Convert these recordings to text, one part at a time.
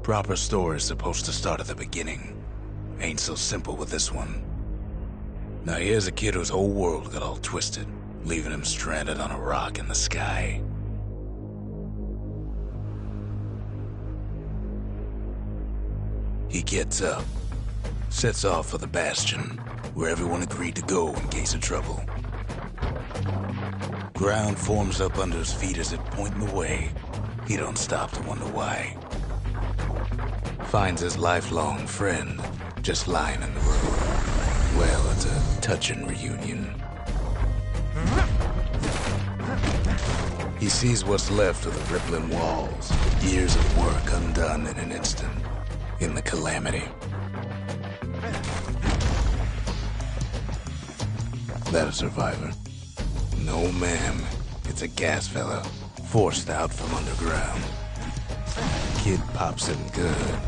Proper story's supposed to start at the beginning. Ain't so simple with this one. Now here's a kid whose whole world got all twisted, leaving him stranded on a rock in the sky. He gets up, sets off for the Bastion, where everyone agreed to go in case of trouble. Ground forms up under his feet as it pointing the way. He don't stop to wonder why. Finds his lifelong friend just lying in the road. Well, it's a touching reunion. He sees what's left of the rippling walls, years of work undone in an instant, in the calamity. That a survivor? No, ma'am. It's a gas fella, forced out from underground. Kid pops him good.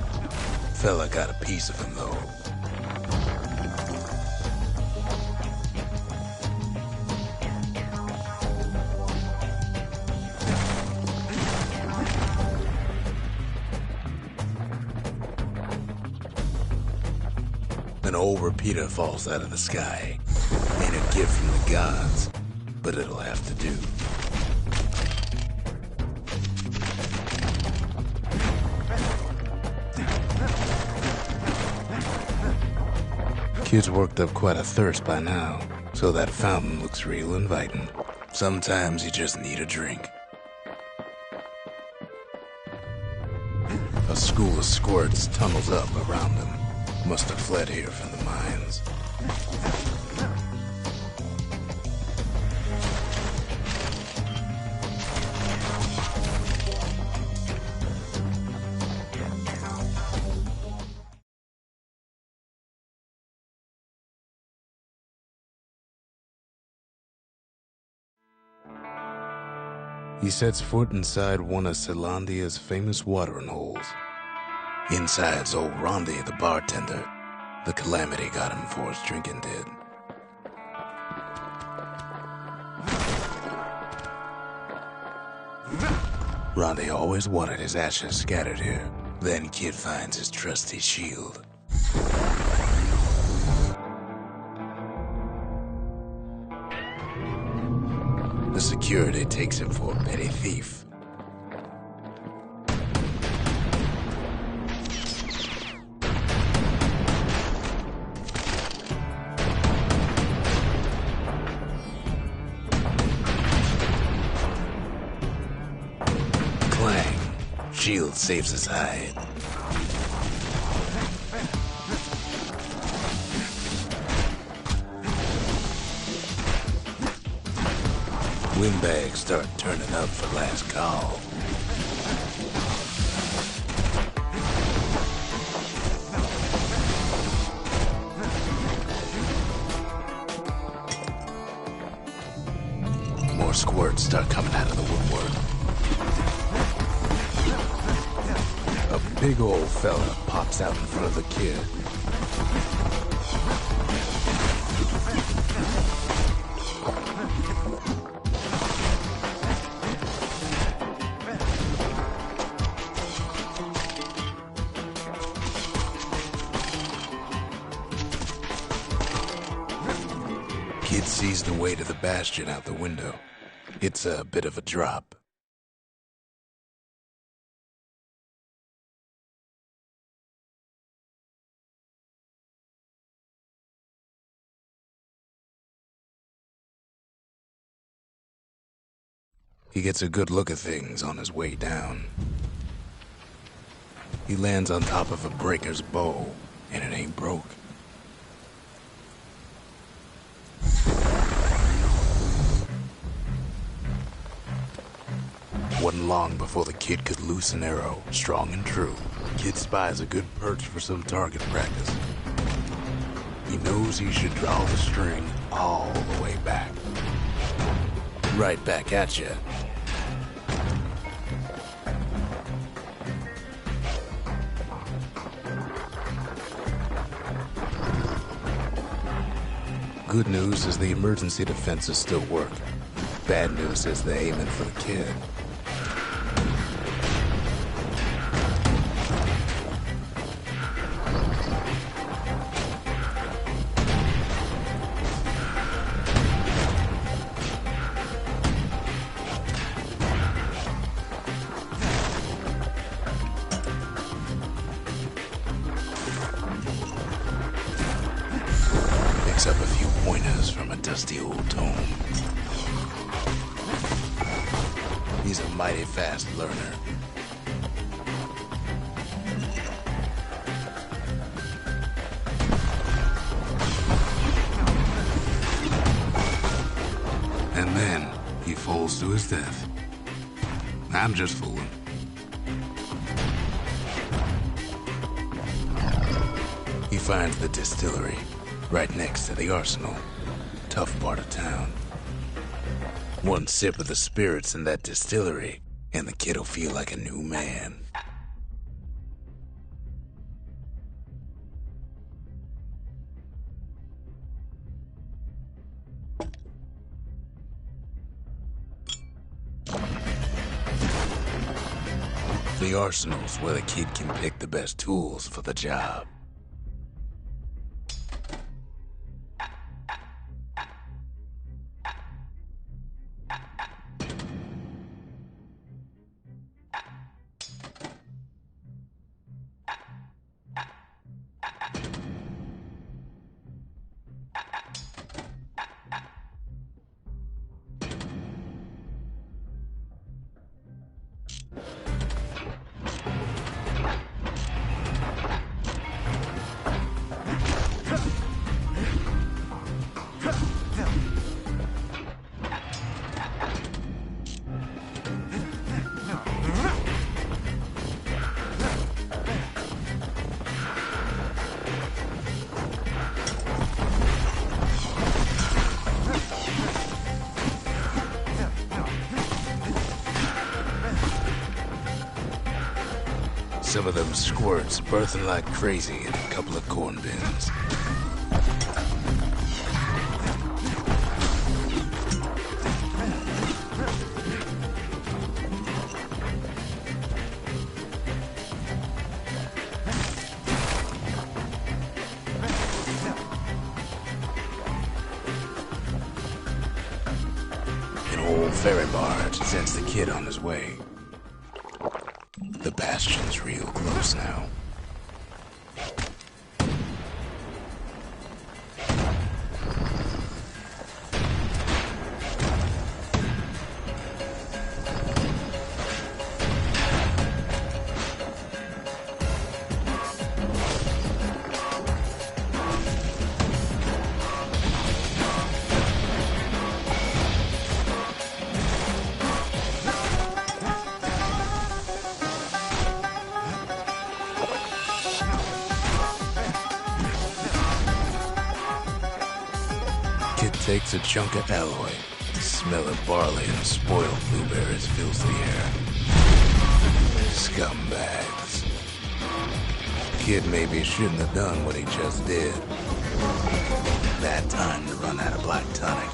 Fella got a piece of him, though. An old repeater falls out of the sky. Ain't a gift from the gods, but it'll have to do. Kid's worked up quite a thirst by now, so that fountain looks real inviting. Sometimes you just need a drink. A school of squirts tunnels up around them. Must have fled here from the mines. He sets foot inside one of Celandia's famous watering holes. Inside's old Rondi, the bartender. The calamity got him for his drinking did. Rondi always wanted his ashes scattered here. Then Kid finds his trusty shield. The security takes him for a petty thief. Clang. Shield saves his hide. Windbags start turning up for last call. More squirts start coming out of the woodwork. A big old fella pops out in front of the kid. Kid sees the way to the Bastion out the window. It's a bit of a drop. He gets a good look at things on his way down. He lands on top of a breaker's bow, and it ain't broke. Wasn't long before the kid could loose an arrow, strong and true. Kid spies a good perch for some target practice. He knows he should draw the string all the way back. Right back at you. Good news is the emergency defenses still work. Bad news is they're aiming for the kid. He's a mighty fast learner. And then he falls to his death. I'm just fooling. He finds the distillery right next to the arsenal. Tough part of town. One sip of the spirits in that distillery, and the kid'll feel like a new man. The arsenal's where the kid can pick the best tools for the job. Some of them squirts birthing like crazy in a couple of corn bins. An old ferry barge sends the kid on his way. The Bastion's real close now. Takes a chunk of alloy. The smell of barley and spoiled blueberries fills the air. Scumbags. Kid maybe shouldn't have done what he just did. Bad time to run out of black tonic.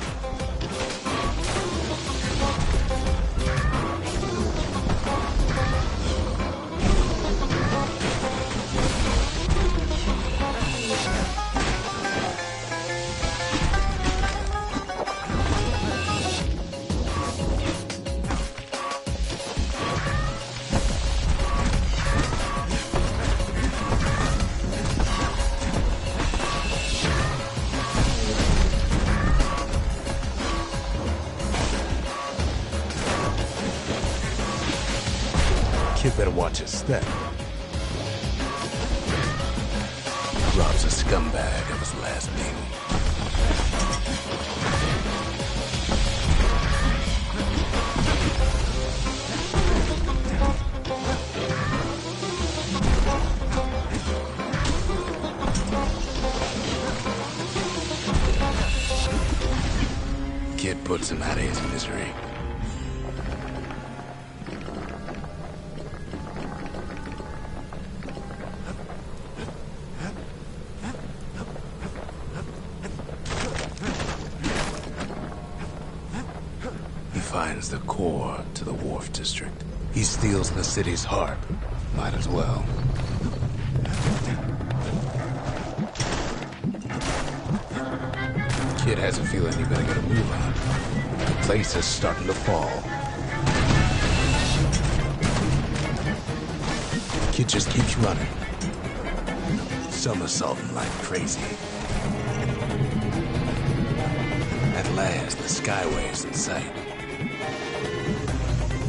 Kid better watch his step. Robs a scumbag of his last meal. Kid puts him out of his misery. Finds the core to the Wharf District. He steals the city's heart. Might as well. Kid has a feeling he better get a move on. The place is starting to fall. Kid just keeps running. Somersaulting like crazy. At last, the Skyway's in sight.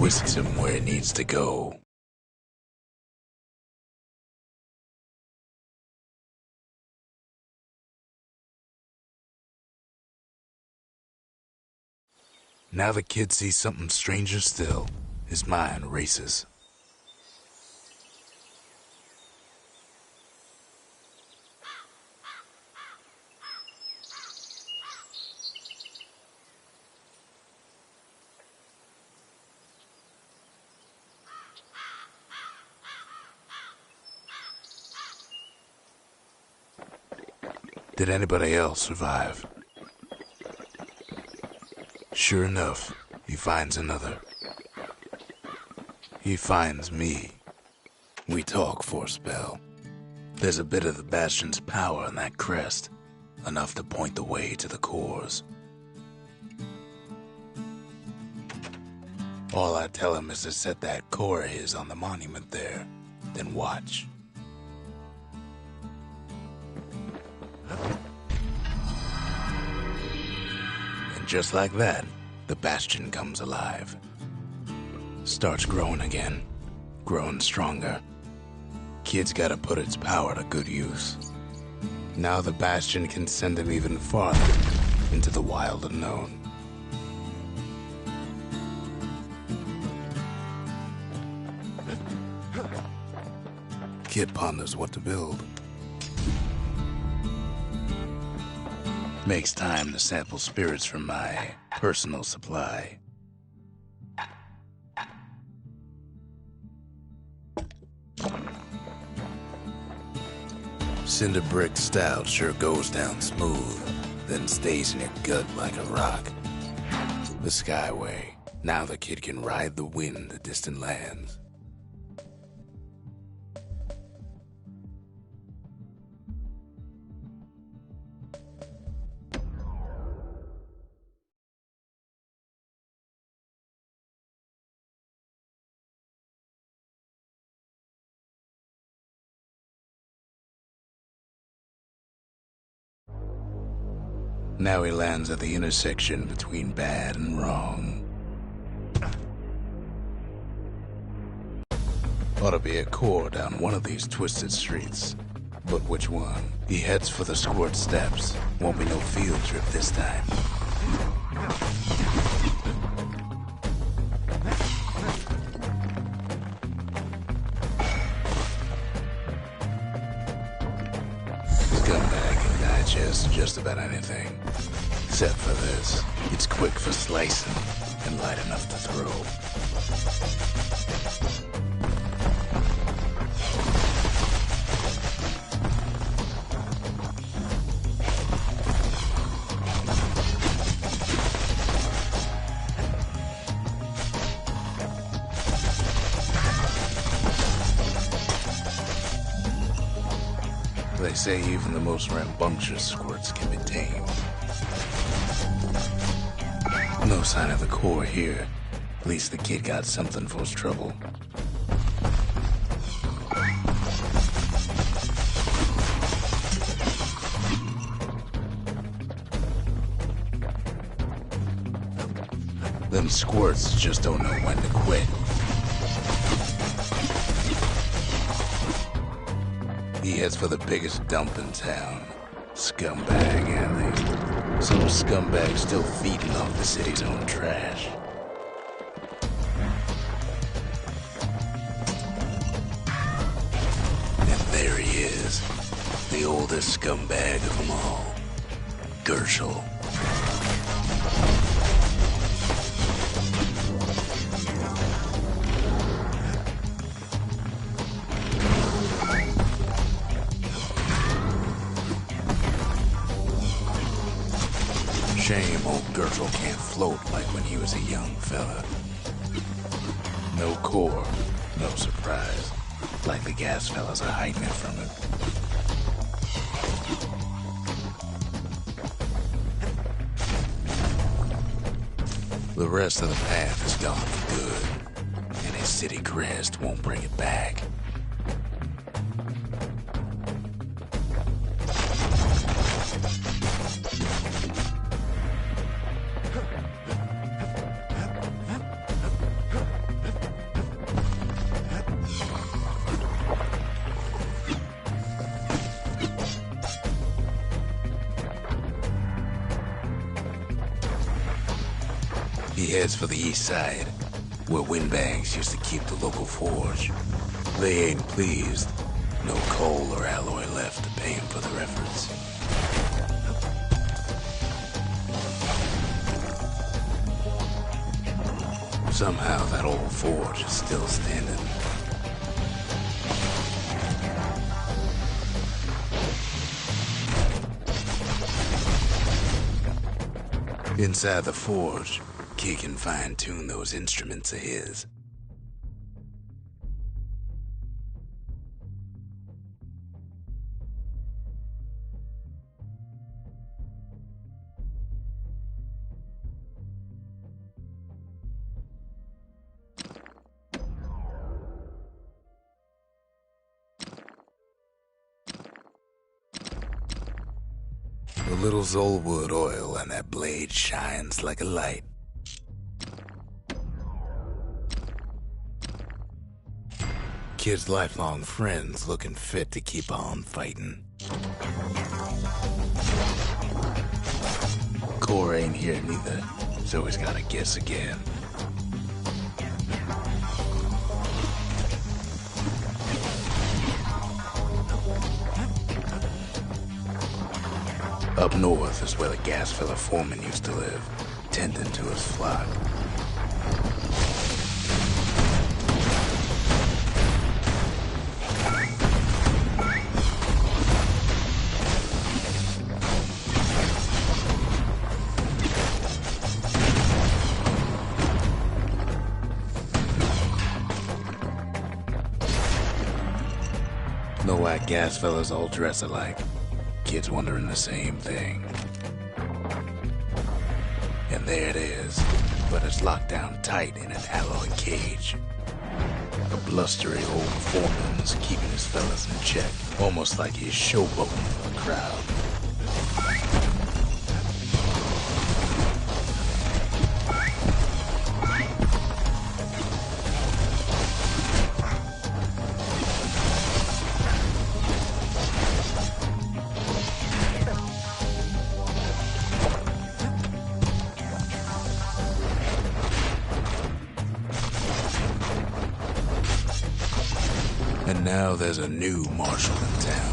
whisks him where he needs to go. Now the kid sees something stranger still. His mind races. Did anybody else survive? Sure enough, he finds another. He finds me. We talk for a spell. There's a bit of the Bastion's power in that crest, enough to point the way to the cores. All I tell him is to set that core of his on the monument there, then watch. And just like that, the Bastion comes alive. Starts growing again, growing stronger. Kid's gotta put its power to good use. Now the Bastion can send him even farther into the wild unknown. Kid ponders what to build. Makes time to sample spirits from my personal supply. Cinder brick stout sure goes down smooth, then stays in your gut like a rock. The Skyway. Now the kid can ride the wind to distant lands. Now he lands at the intersection between bad and wrong. Ought to be a core down one of these twisted streets. But which one? He heads for the squirt steps. Won't be no field trip this time. Scumbag can digest just about anything. Except for this. It's quick for slicing and light enough to throw. They say even the most rambunctious squirts can be tamed. No sign of the core here. At least the kid got something for his trouble. Them squirts just don't know when to quit. He heads for the biggest dump in town. Scumbag, ain't they? Some scumbag still feeding off the city's own trash. And there he is. The oldest scumbag of them all. Gershel. Shame old Gershel can't float like when he was a young fella. No core, no surprise. Like the gas fellas are hiding it from him. The rest of the path is gone for good, and his city crest won't bring it back. heads for the east side, where windbags used to keep the local forge. They ain't pleased. No coal or alloy left to pay him for their efforts. Somehow that old forge is still standing. Inside the forge, Kid can fine-tune those instruments of his. A little Zolwood oil and that blade shines like a light. Kid's lifelong friends looking fit to keep on fighting. Core ain't here neither, so he's gotta guess again. Up north is where the gas fella foreman used to live, tending to his flock. The white gas fellas all dress alike. Kid's wondering the same thing. And there it is, but it's locked down tight in an alloy cage. A blustery old foreman's keeping his fellas in check, almost like he's showboating for the crowd. And now there's a new marshal in town.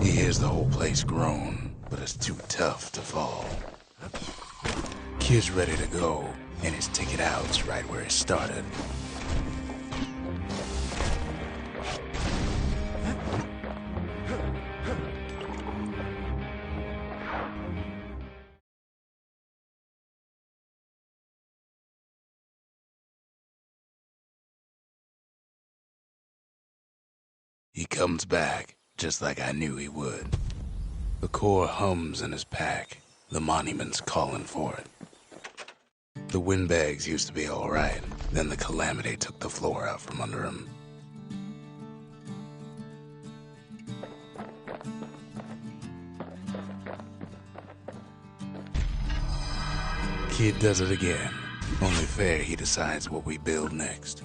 He hears the whole place groan, but it's too tough to fall. Kid's ready to go, and his ticket out's right where he started. He comes back, just like I knew he would. The core hums in his pack. The monument's calling for it. The windbags used to be all right. Then the calamity took the floor out from under him. Kid does it again. Only fair he decides what we build next.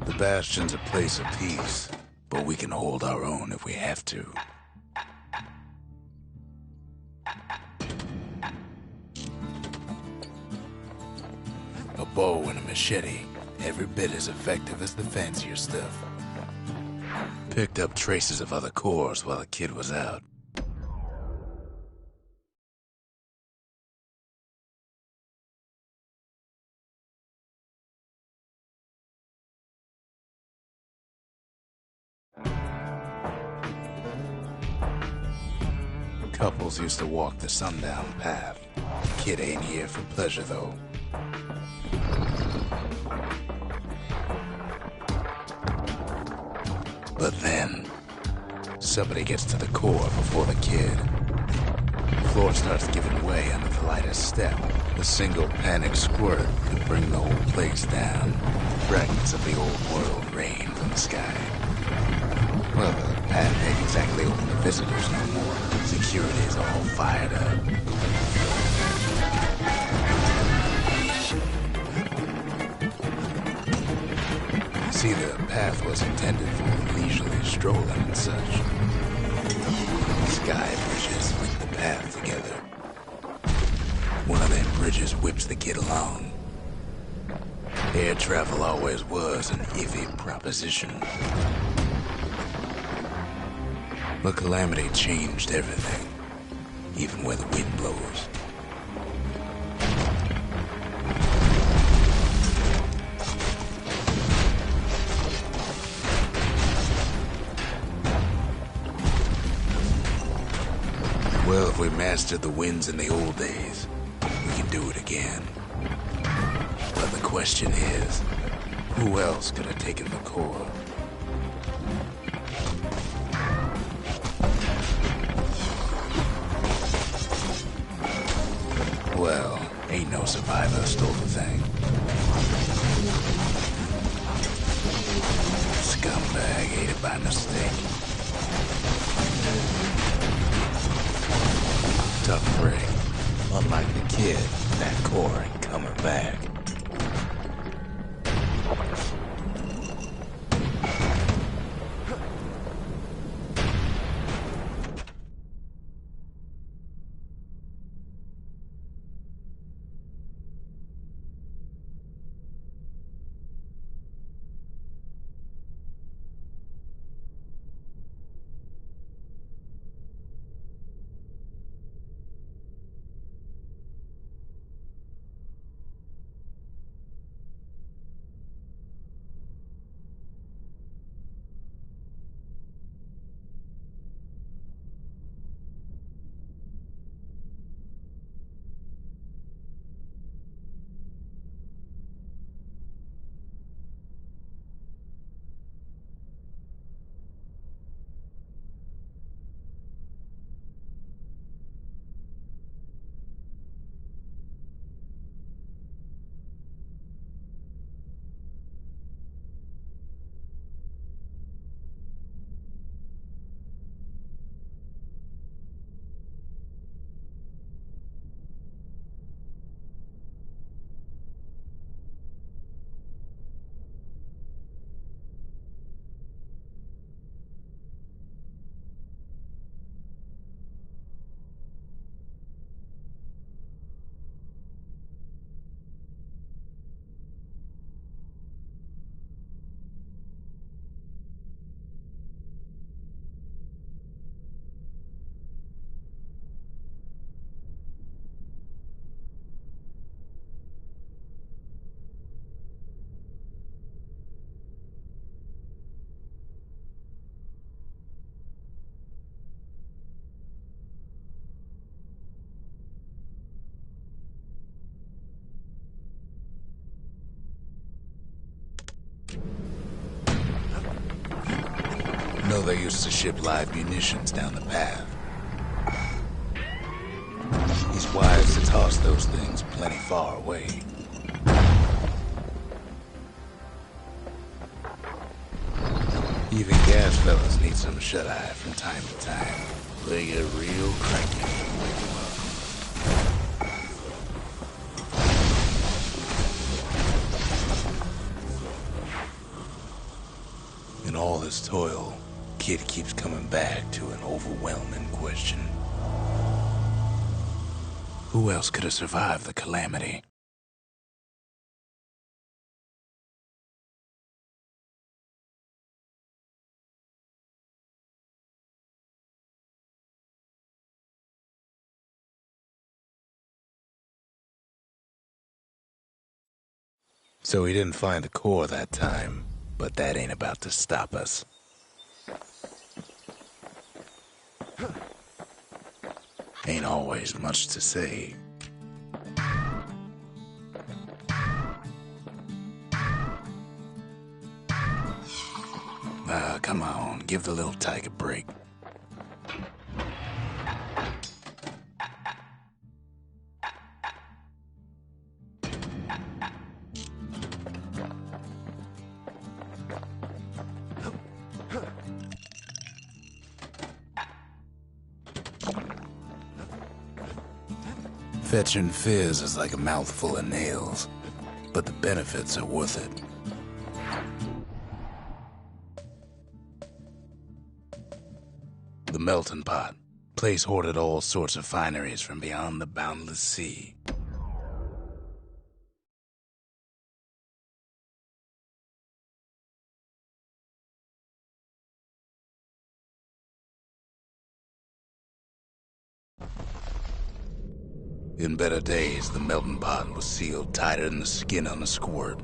The Bastion's a place of peace, but we can hold our own if we have to. A bow and a machete, every bit as effective as the fancier stuff. Picked up traces of other cores while the kid was out. Couples used to walk the sundown path. Kid ain't here for pleasure, though. But then, somebody gets to the core before the kid. The floor starts giving way under the lightest step. A single panic squirt could bring the whole place down. Fragments of the old world rain from the sky. Well, the path ain't exactly open to visitors no more. Security's all fired up. See, the path was intended for leisurely strolling and such. Sky bridges link the path together. One of them bridges whips the kid along. Air travel always was an iffy proposition. The calamity changed everything, even where the wind blows. Well, if we mastered the winds in the old days, we can do it again. But the question is, who else could have taken the core? Well, ain't no survivor stole the thing. Scumbag ate it by mistake. Tough break. Unlike the kid, that core ain't coming back. No, they used to ship live munitions down the path. He's wise to toss those things plenty far away. Even gas fellas need some shut-eye from time to time. They get real cranky when you wake 'em up. In all this toil, Kid keeps coming back to an overwhelming question. Who else could have survived the calamity? So he didn't find the core that time, but that ain't about to stop us. Ain't always much to say. Come on, give the little tyke a break. Fetching fizz is like a mouthful of nails, but the benefits are worth it. The melting pot. Place hoarded all sorts of fineries from beyond the boundless sea. In better days, the melting pot was sealed tighter than the skin on a squirt.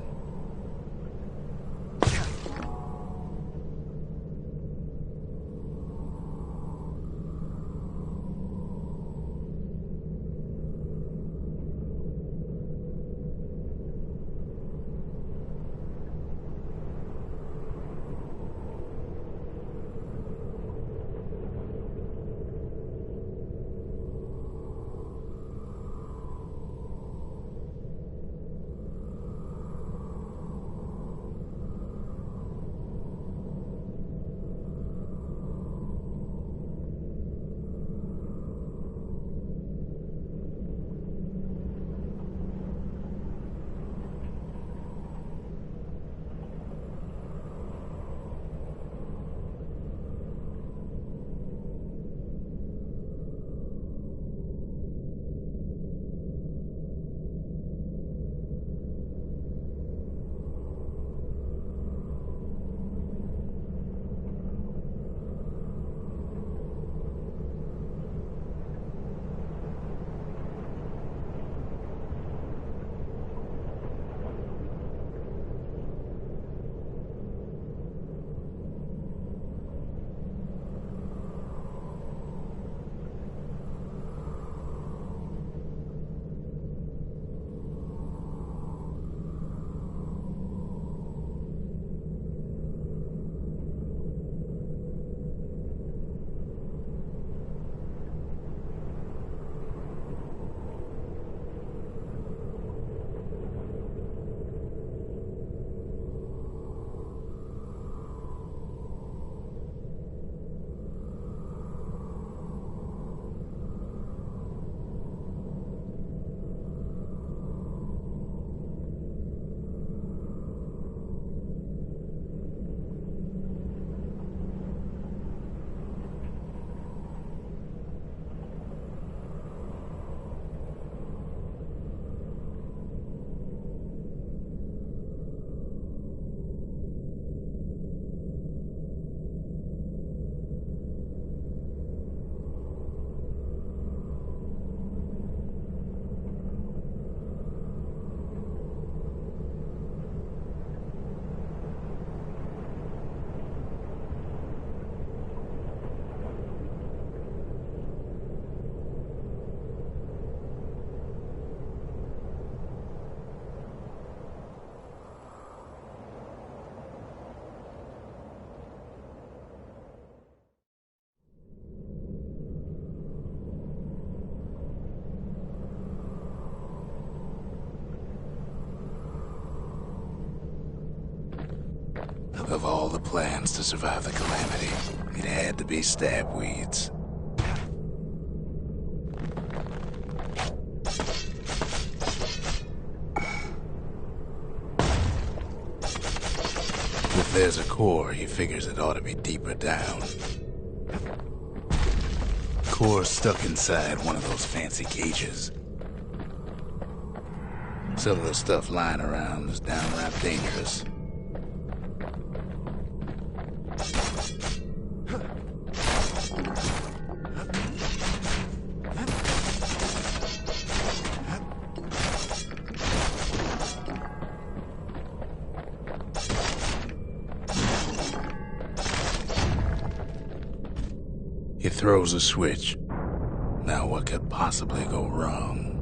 Of all the plans to survive the calamity, it had to be stabweeds. If there's a core, he figures it ought to be deeper down. Core's stuck inside one of those fancy cages. Some of the stuff lying around is downright dangerous. He throws a switch. Now what could possibly go wrong?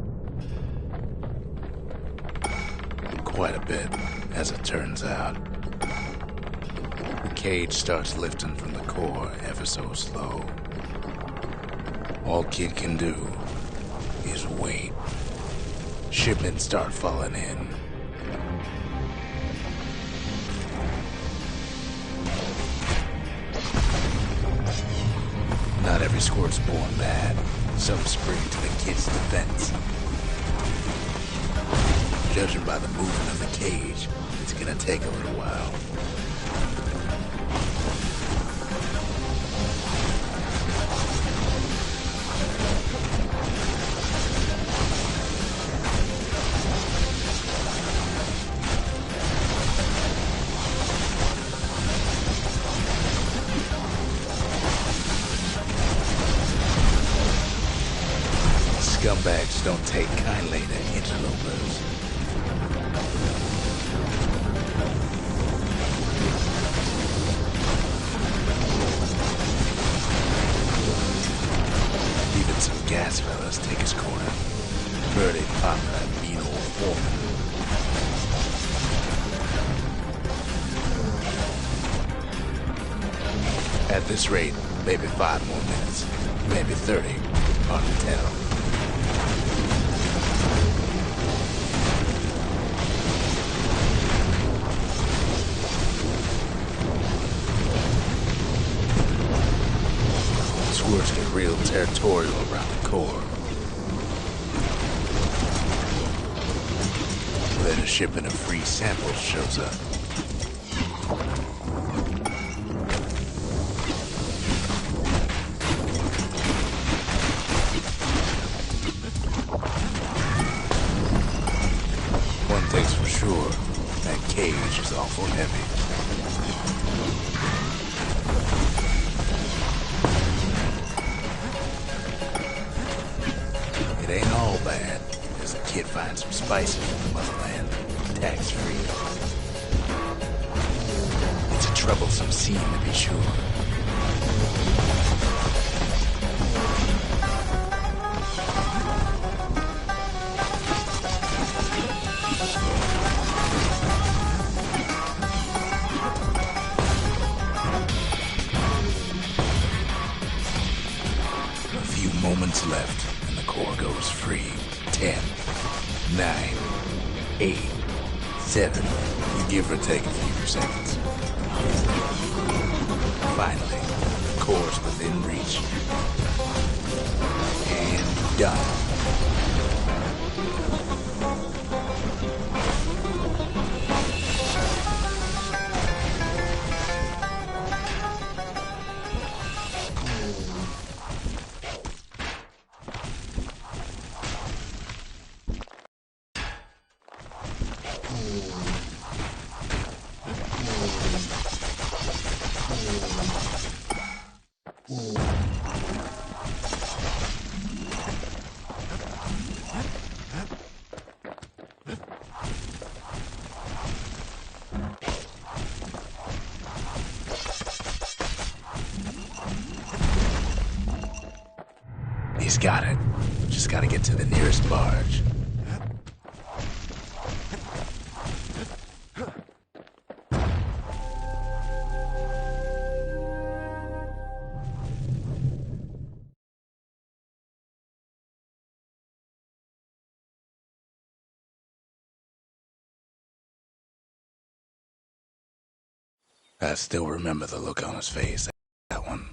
Quite a bit, as it turns out. The cage starts lifting from the core ever so slow. All Kid can do is wait. Shipments start falling in. Not every squirt's born bad. Some spring to the Kid's defense. Judging by the movement of the cage, it's gonna take a little while. Scumbags don't take kindly to interlopers. Even some gas fellas take his corner. Birdie pop that mean old foreman. At this rate, maybe 5 more minutes, maybe 30, hard to tell. Squirts get real territorial around the core. Then a shipment of free samples shows up. One thing's for sure, that cage is awful heavy. It ain't all bad, as the Kid finds some spices in the motherland, tax-free. It's a troublesome scene, to be sure. A few moments left. Core goes free. 10, 9, 8, 7. You give or take a few seconds. Finally, the core's within reach. And done. He's got it. Just gotta get to the nearest barge. I still remember the look on his face, that one.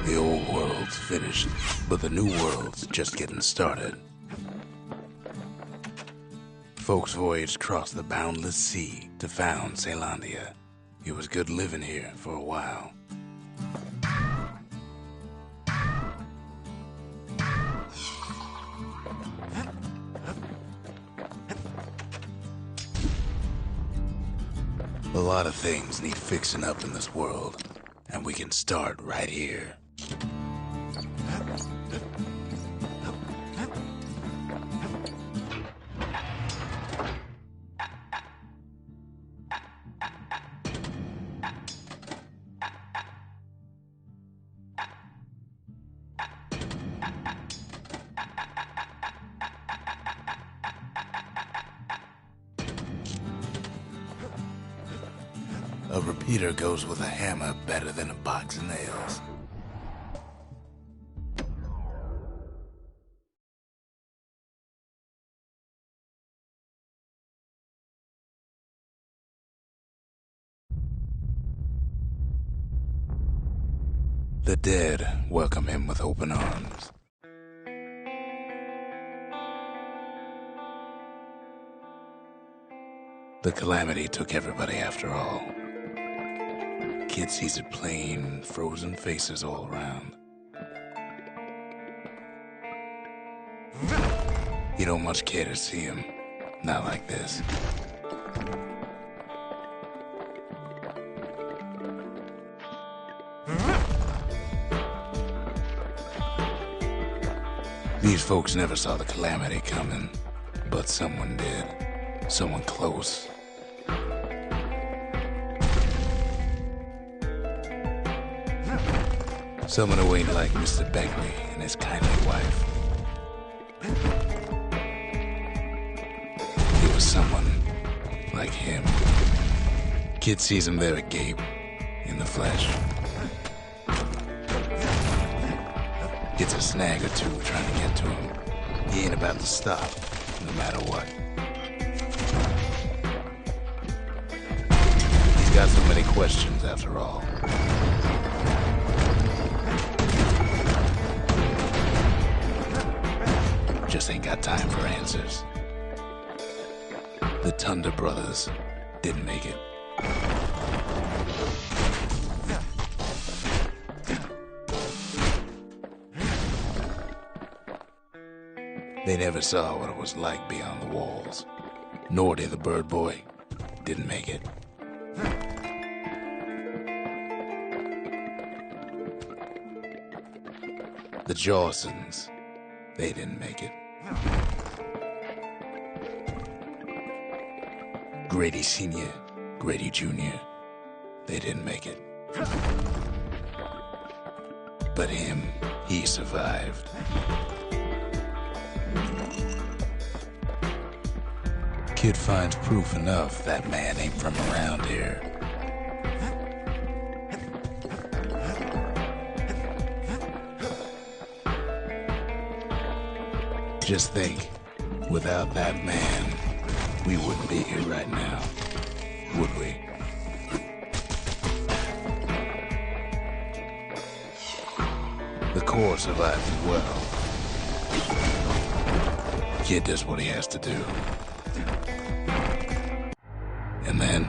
The old world's finished, but the new world's just getting started. Folks voyaged across the boundless sea to found Caelondia. It was good living here for a while. A lot of things need fixing up in this world, and we can start right here. A repeater goes with a hammer better than a box of nails. The dead welcome him with open arms. The calamity took everybody after all. Kid sees it plain, frozen faces all around. You don't much care to see him, not like this. These folks never saw the calamity coming, but someone did. Someone close. Someone who ain't like Mr. Beckley and his kindly wife. It was someone like him. Kid sees him there agape, in the flesh. Gets a snag or two trying to get to him. He ain't about to stop, no matter what. He's got so many questions after all. Just ain't got time for answers. The Thunder brothers didn't make it. They never saw what it was like beyond the walls. Nor did the bird boy. Didn't make it. The Jawsons, they didn't make it. Grady Sr., Grady Jr., they didn't make it. But him, he survived. Kid finds proof enough that man ain't from around here. Just think, without that man, we wouldn't be here right now, would we? The core survived as well. Kid does what he has to do. And then,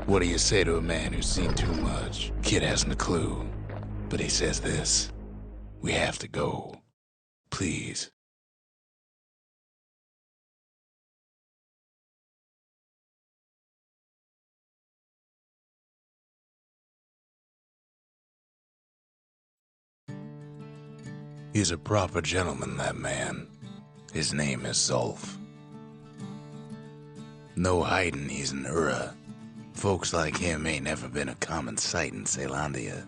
what do you say to a man who's seen too much? Kid hasn't a clue, but he says this: we have to go. Please. He's a proper gentleman, that man. His name is Zulf. No hiding he's an Ura. Folks like him ain't never been a common sight in Caelondia.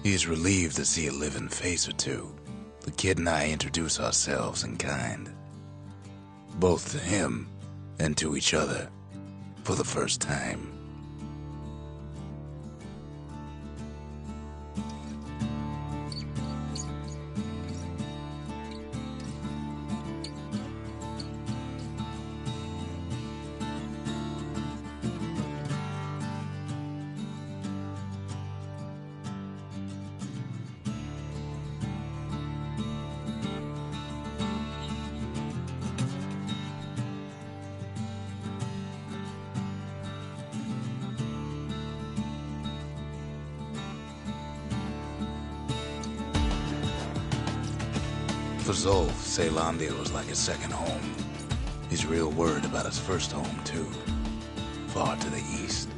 He's relieved to see a living face or two. The kid and I introduce ourselves in kind. Both to him and to each other for the first time. Zolf, Ceylandia was like his second home. He's real worried about his first home, too. Far to the east.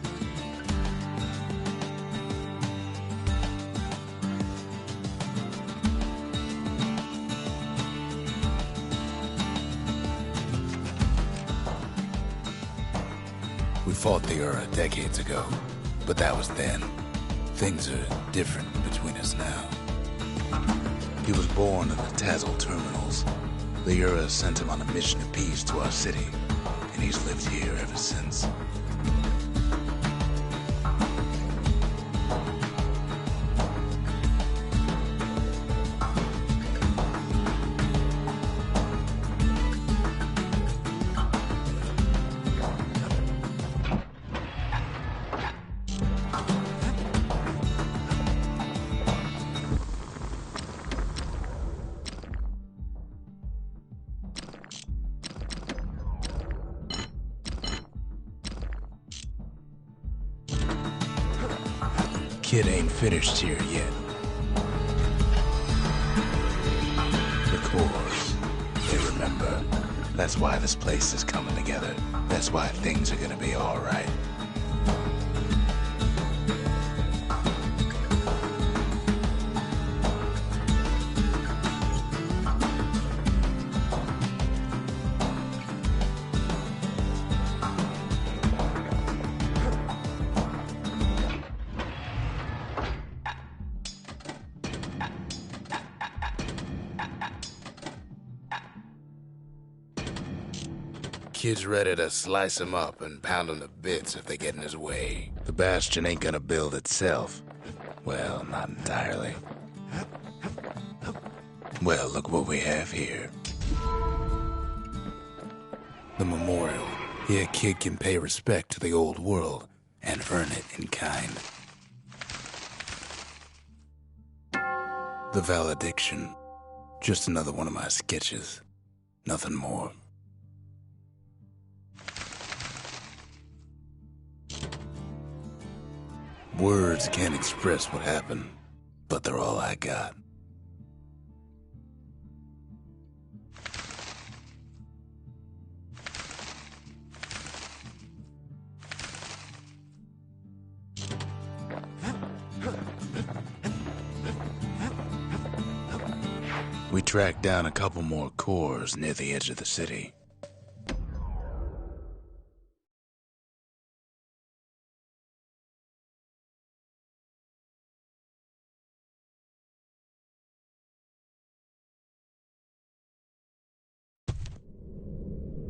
We fought the Ura decades ago, but that was then. Things are different between us now. He was born in the Tazal terminals. The Ura sent him on a mission of peace to our city, and he's lived here ever since. Kid ain't finished here yet. The cores, they remember. That's why this place is coming together. That's why things are gonna be all right. Kid's ready to slice him up and pound him to bits if they get in his way. The Bastion ain't gonna build itself. Well, not entirely. Well, look what we have here. The memorial. Here, Kid can pay respect to the old world and earn it in kind. The valediction. Just another one of my sketches. Nothing more. Words can't express what happened, but they're all I got. We tracked down a couple more cores near the edge of the city.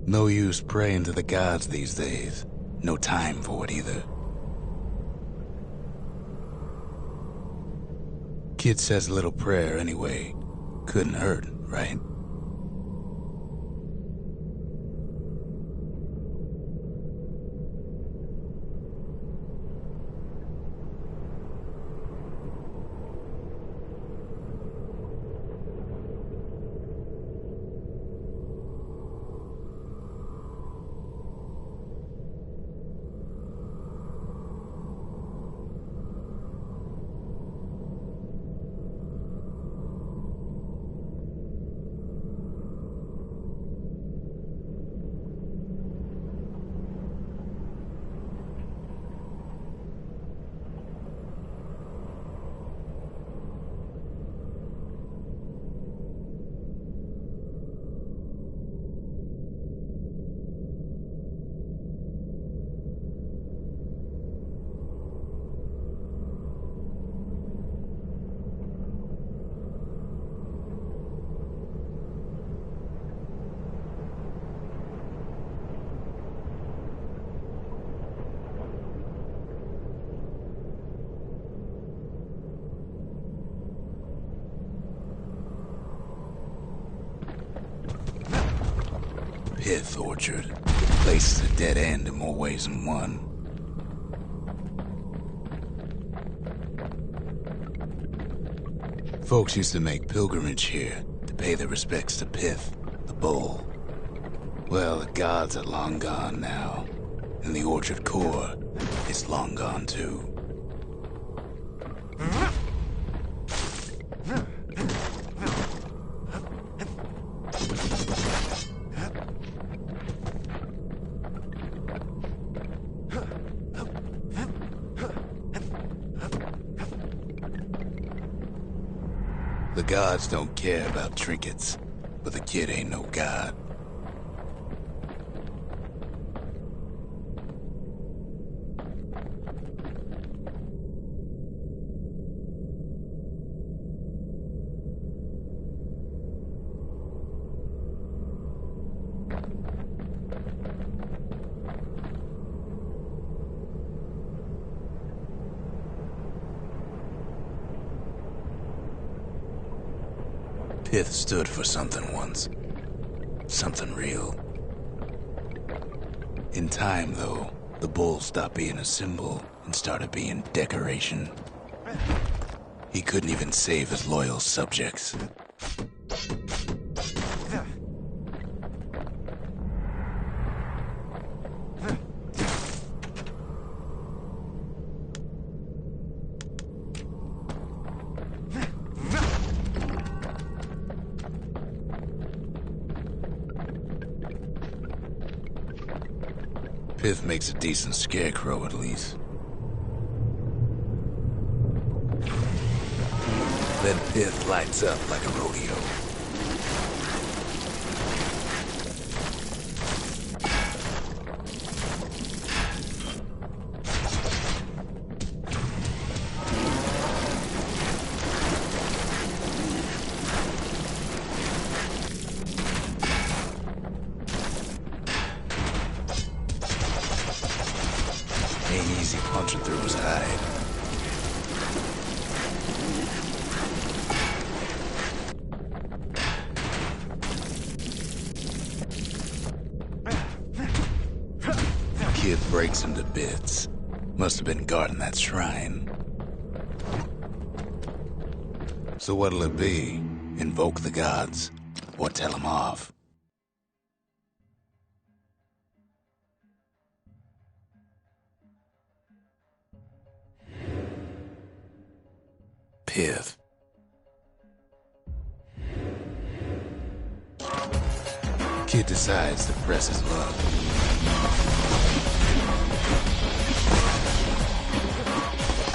No use praying to the gods these days. No time for it either. Kid says a little prayer anyway. Couldn't hurt, right? Pith orchard. The place is a dead end in more ways than one. Folks used to make pilgrimage here to pay their respects to Pith, the bull. Well, the gods are long gone now, and the orchard core is long gone too. The gods don't care about trinkets, but the kid ain't no god. Pith stood for something once. Something real. In time, though, the bull stopped being a symbol and started being decoration. He couldn't even save his loyal subjects. Pith makes a decent scarecrow, at least. Then Pith lights up like a rodeo. Ain't easy punching through his hide. Kid breaks him to bits. Must have been guarding that shrine. So what'll it be? Invoke the gods? Or tell them off? Pith. Kid decides to press his luck.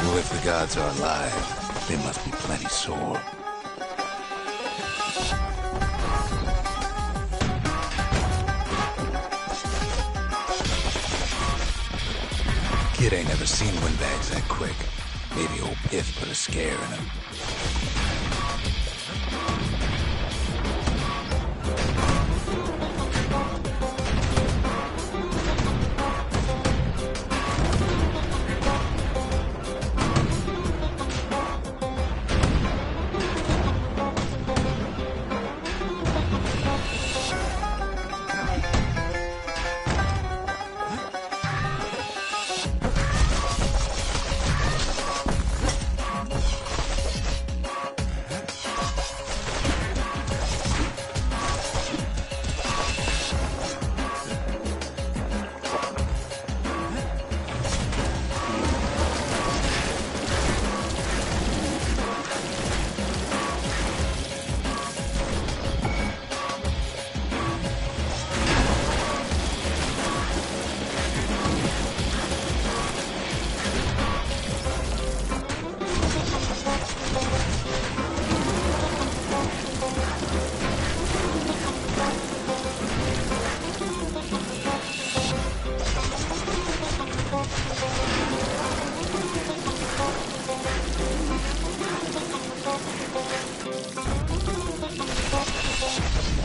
Well, if the gods are alive, they must be plenty sore. Kid ain't never seen windbags that quick. Maybe old Pith put a scare in him.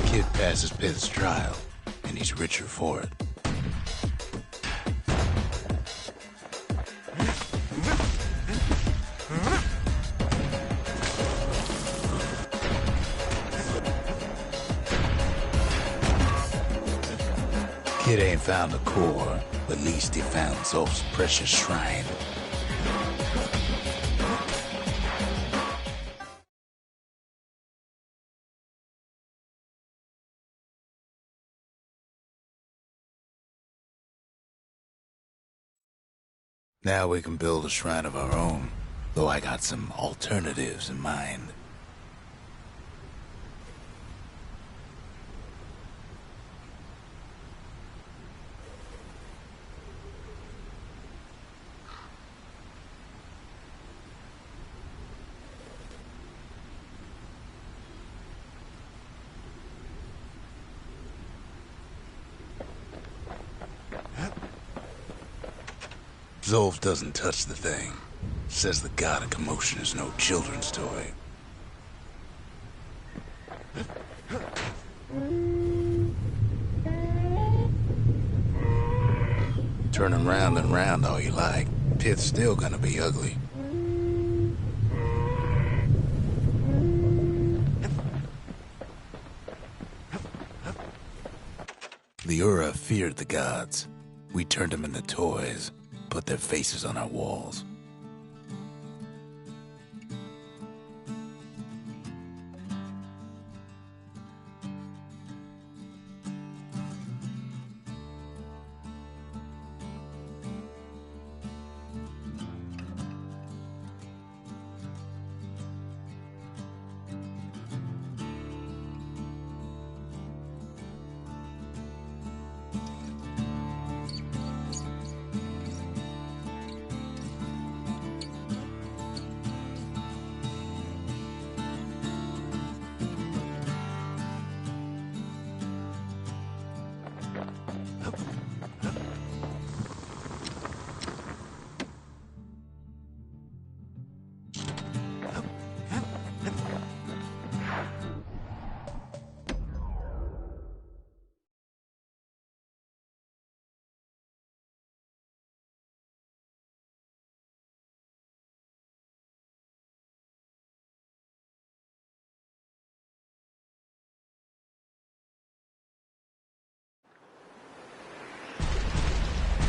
Kid passes Pith's trial, and he's richer for it. Kid ain't found the core, but at least he found Zolf's precious shrine. Now we can build a shrine of our own, though I got some alternatives in mind. Zolf doesn't touch the thing. Says the god of commotion is no children's toy. Turn him round and round all you like. Pit's still gonna be ugly. The Ura feared the gods. We turned them into toys, put their faces on our walls.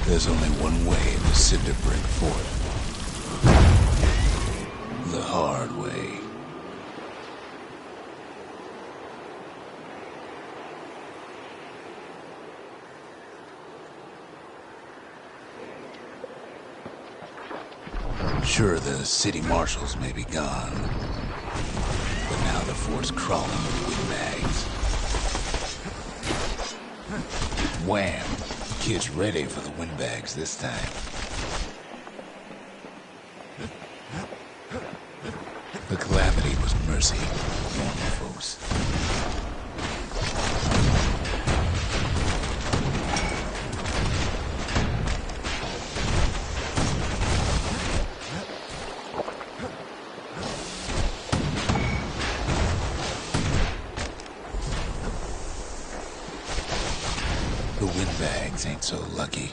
There's only one way to Cinderbrick Fort. The hard way. Sure, the city marshals may be gone, but now the fort's crawling with windbags. Wham! Kid's ready for the windbags this time. The calamity was mercy for normal folks. The windbags ain't so lucky.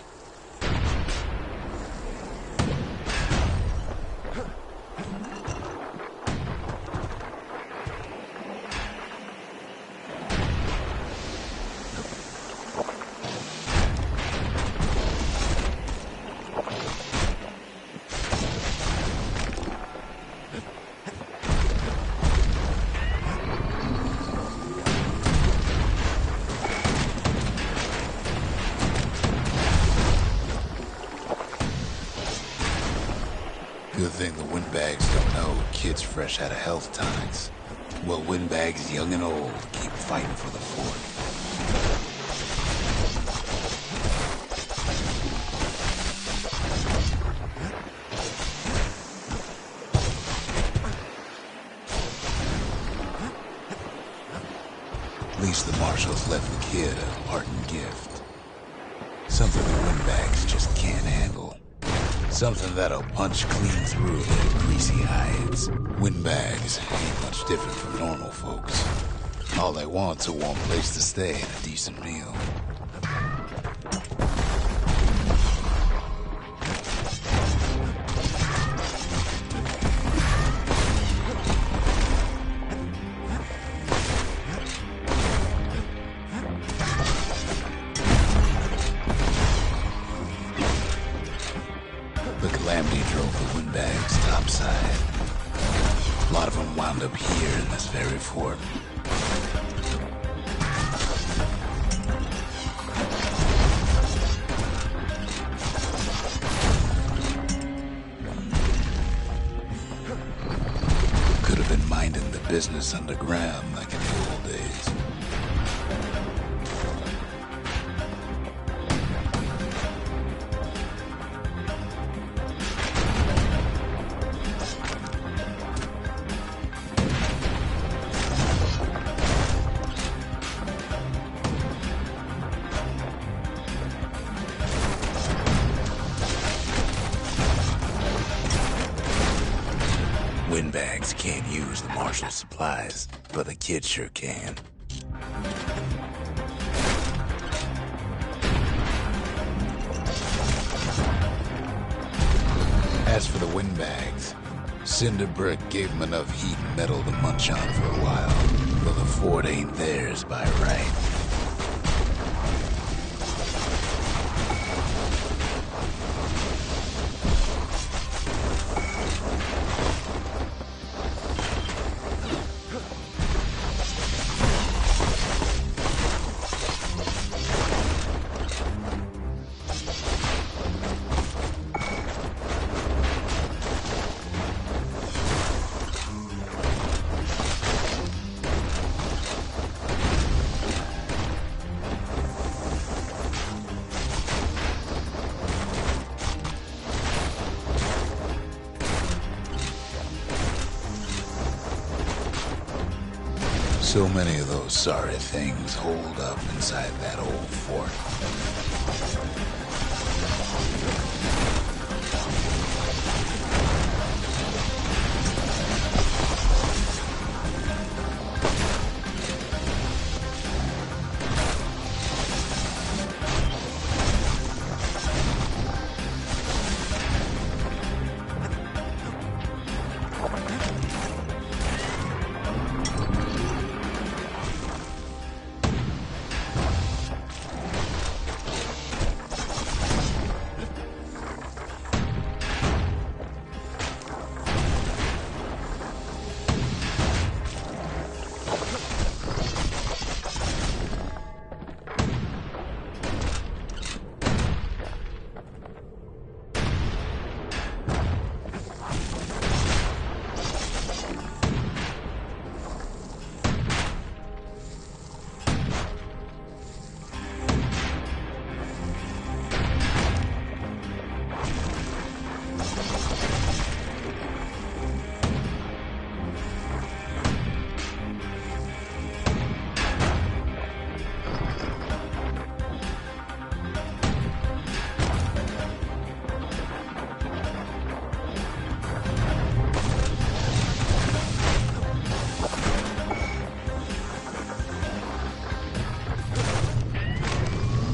Good thing the windbags don't know Kid's fresh out of health tonics. Well, windbags young and old keep fighting for the fort. At least the marshals left the kid a parting gift. Something the windbags just can't handle. Something that'll punch clean through their greasy hides. Windbags ain't much different from normal folks. All they want's a warm place to stay and a decent meal. The calamity drove the windbags topside. A lot of them wound up here in this very fort. Could have been minding the business underground like in the old days. Windbags can't use the marshal's supplies, but the kid sure can. As for the Windbags, Cinderbrick gave them enough heat and metal to munch on for a while, but the fort ain't theirs by right. So many of those sorry things holed up inside that old fort.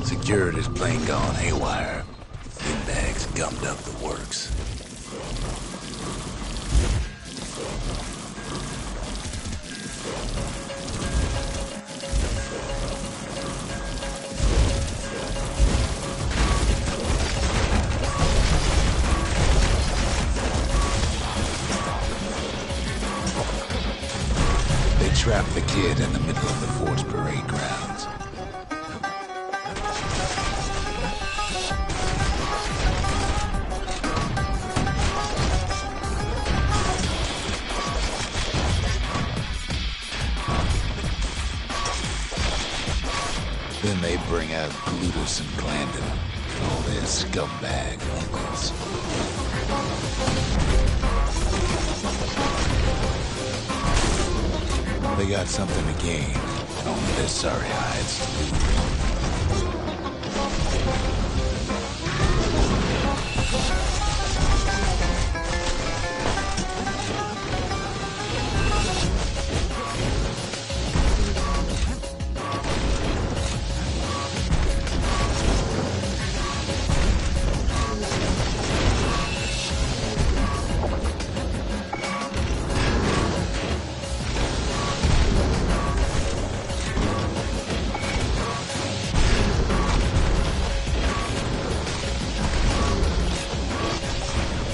Security's plane gone haywire. Windbags gummed up the works. They trapped the kid in the middle of the fort's parade grounds. Then they bring out Glutus and Glandon and all their scumbag uncles. They got something to gain, and only their sorry hides to lose.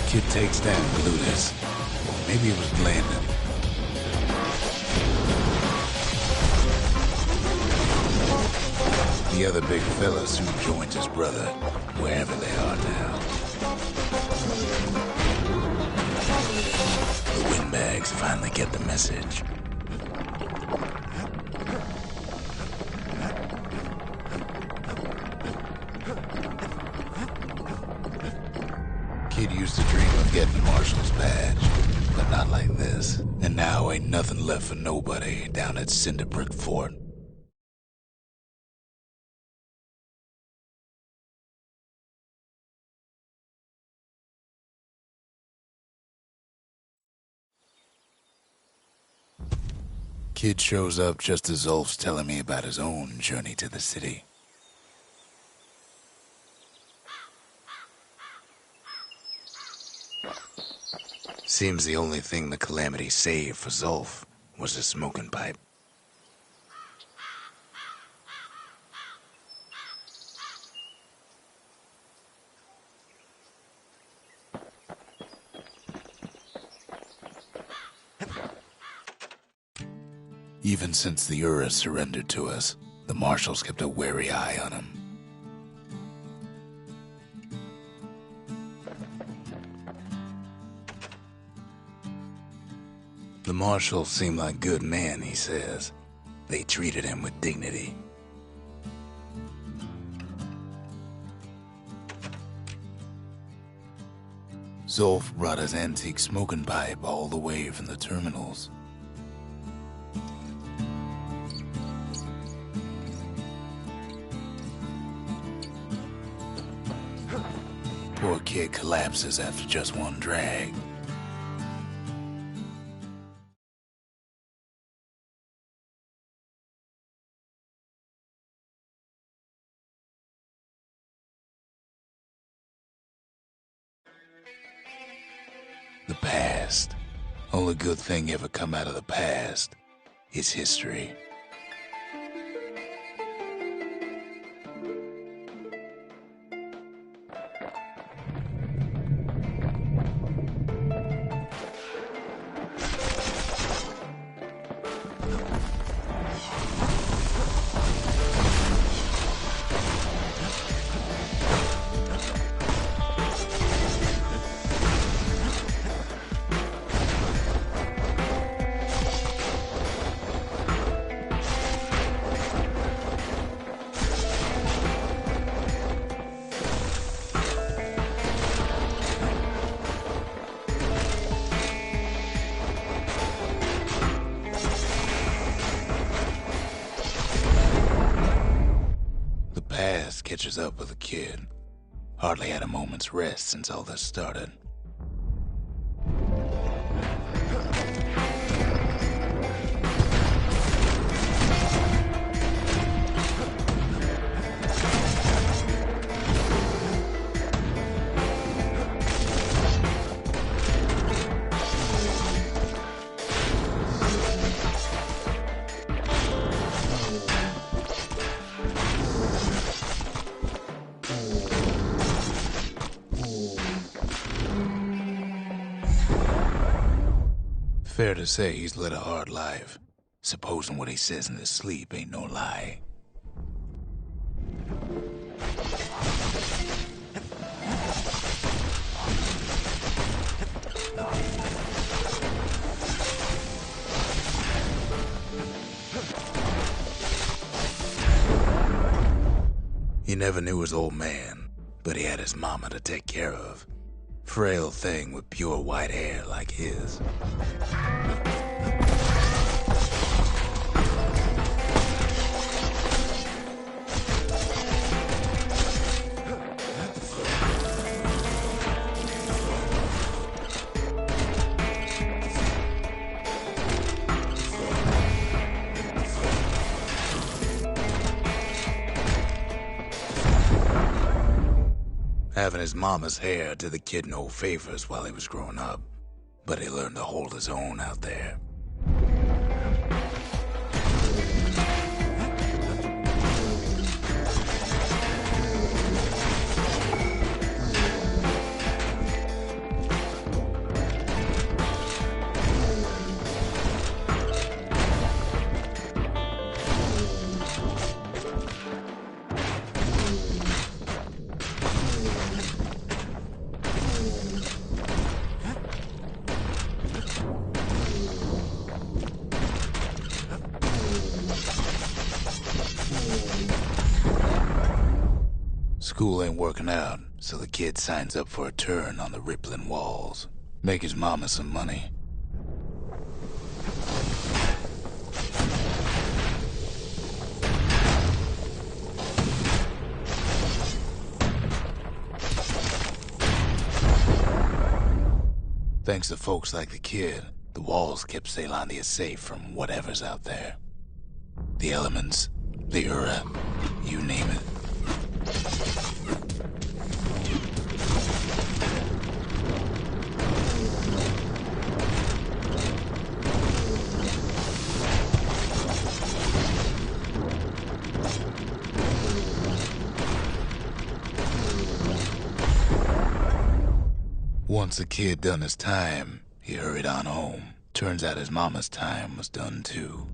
Kid takes down Glutus. Maybe it was Glandon. The other big fella soon joins his brother, wherever they are now. The Windbags finally get the message. Kid used to dream of getting Marshal's badge, but not like this. And now ain't nothing left for nobody down at Cinderbrick Fort. Kid shows up just as Zulf's telling me about his own journey to the city. Seems the only thing the Calamity saved for Zulf was a smoking pipe. Even since the Ura surrendered to us, the Marshals kept a wary eye on him. The Marshals seem like good men, he says. They treated him with dignity. Zulf brought his antique smoking pipe all the way from the terminals. Poor kid collapses after just one drag. The past. Only good thing ever come out of the past is history. Catches up with the kid. Hardly had a moment's rest since all this started. Fair to say he's led a hard life, supposing what he says in his sleep ain't no lie. He never knew his old man, but he had his mama to take care of. Frail thing with pure white hair like his. Having his mama's hair did the kid no favors while he was growing up, but he learned to hold his own out there. School ain't working out, so the kid signs up for a turn on the rippling walls. Make his mama some money. Thanks to folks like the kid, The walls kept Caelondia safe from whatever's out there. The elements, the Ura, you name it. Once a kid done his time, he hurried on home. Turns out his mama's time was done too.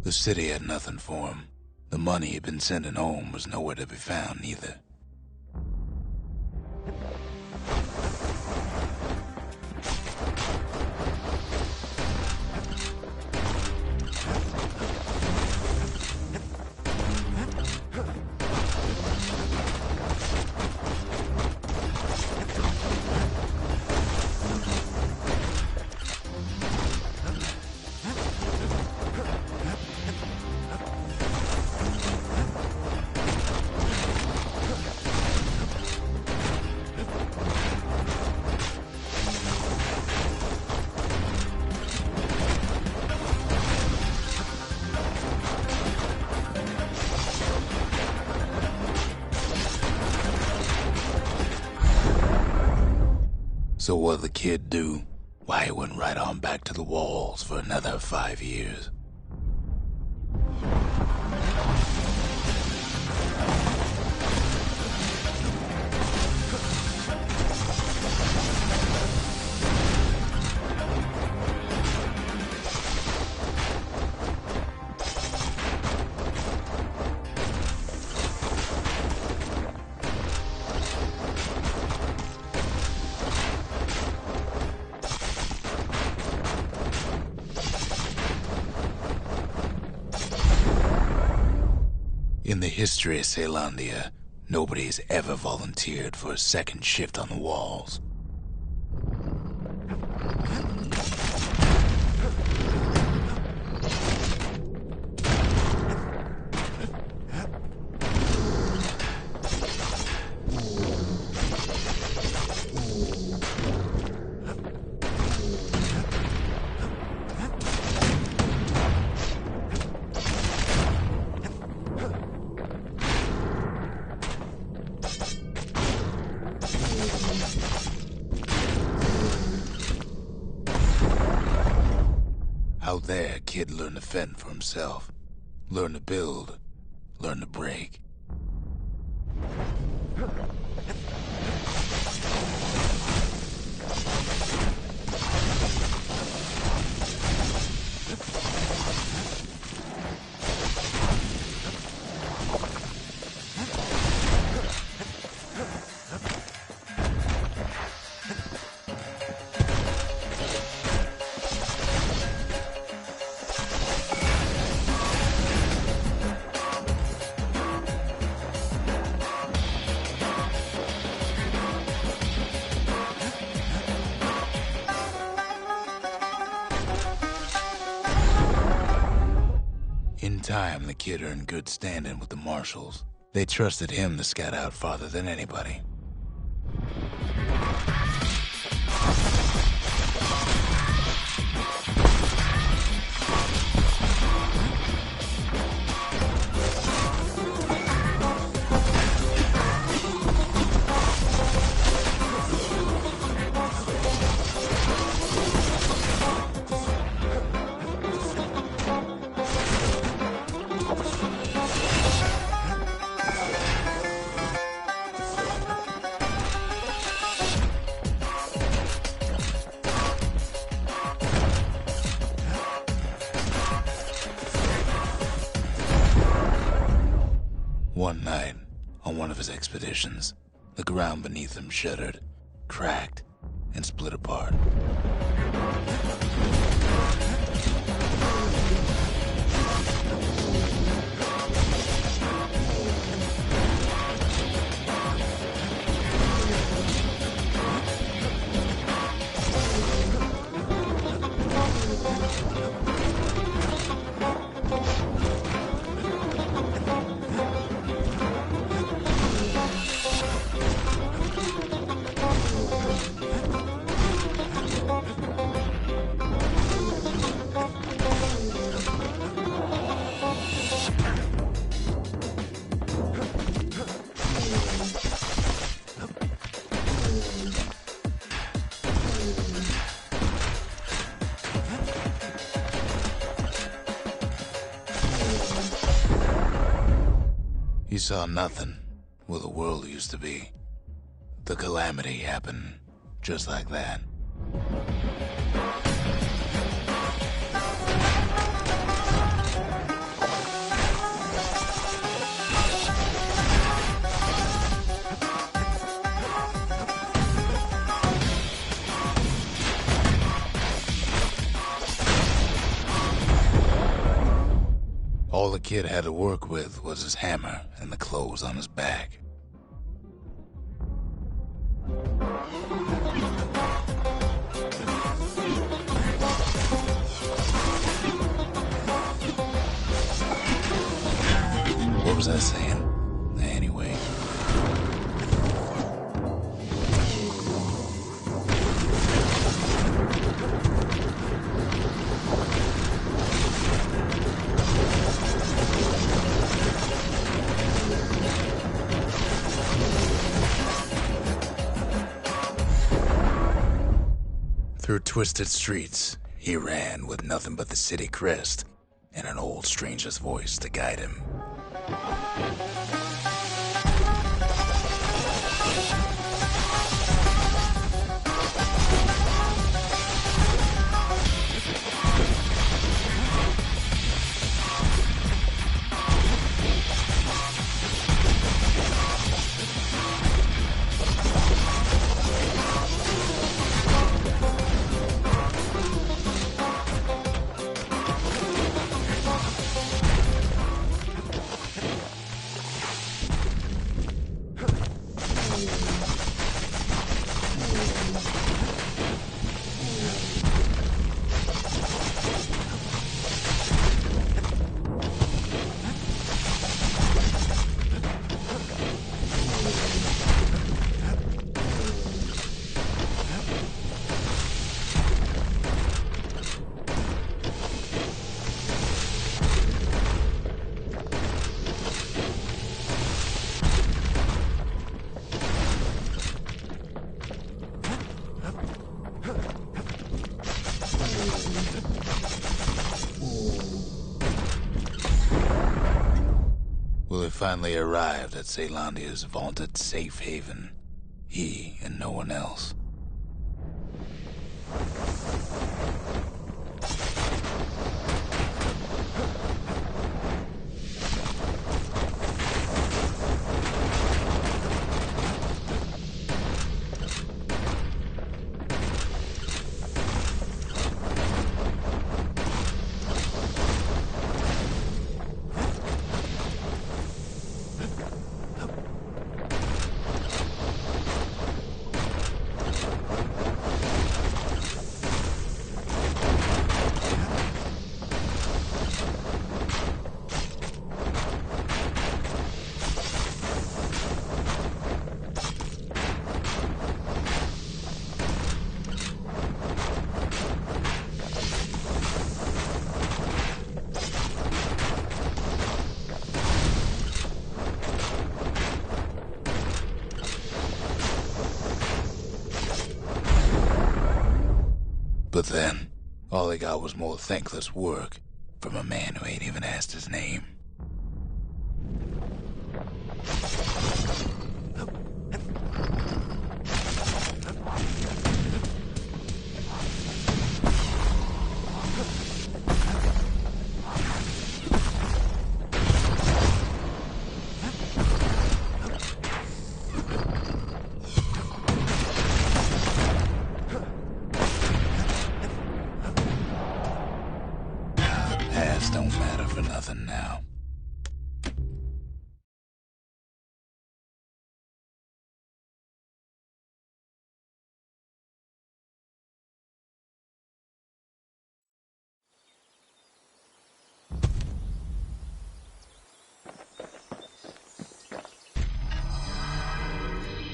The city had nothing for him. The money he'd been sending home was nowhere to be found either. So what'd the kid do? Why, he went right on back to the walls for another 5 years. In the history of Caelondia, nobody's ever volunteered for a second shift on the walls. Out there, kid learned to fend for himself. Learn to build. Learn to break. time, the kid earned good standing with the marshals. They trusted him to scout out farther than anybody. One night, on one of his expeditions, the ground beneath him shuddered, cracked, and split apart. He saw nothing where the world used to be. The calamity happened just like that. All the kid had to work with was his hammer and the clothes on his back. What was I saying? Anyway. Through twisted streets, he ran with nothing but the city crest and an old stranger's voice to guide him. Willie finally arrived at Caelondia's vaunted safe haven. He and no one else. But then, all he got was more thankless work from a man who ain't even asked his name. Past don't matter for nothing now.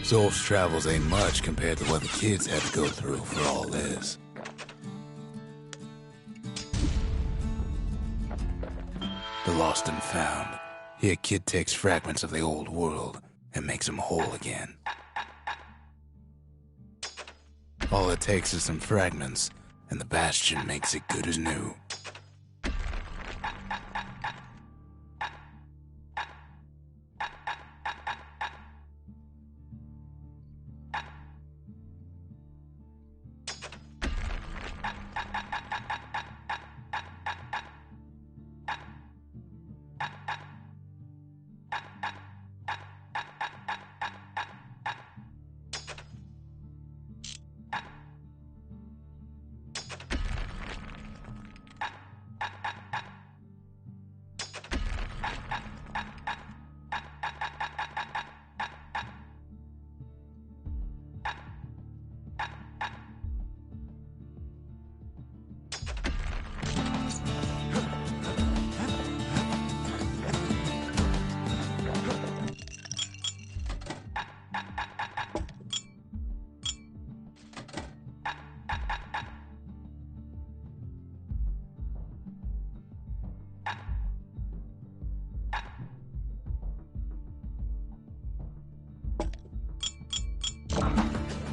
Zolf's travels ain't much compared to what the kids had to go through for all this. The Lost and Found. Here, kid takes fragments of the old world and makes them whole again. All it takes is some fragments, and the Bastion makes it good as new.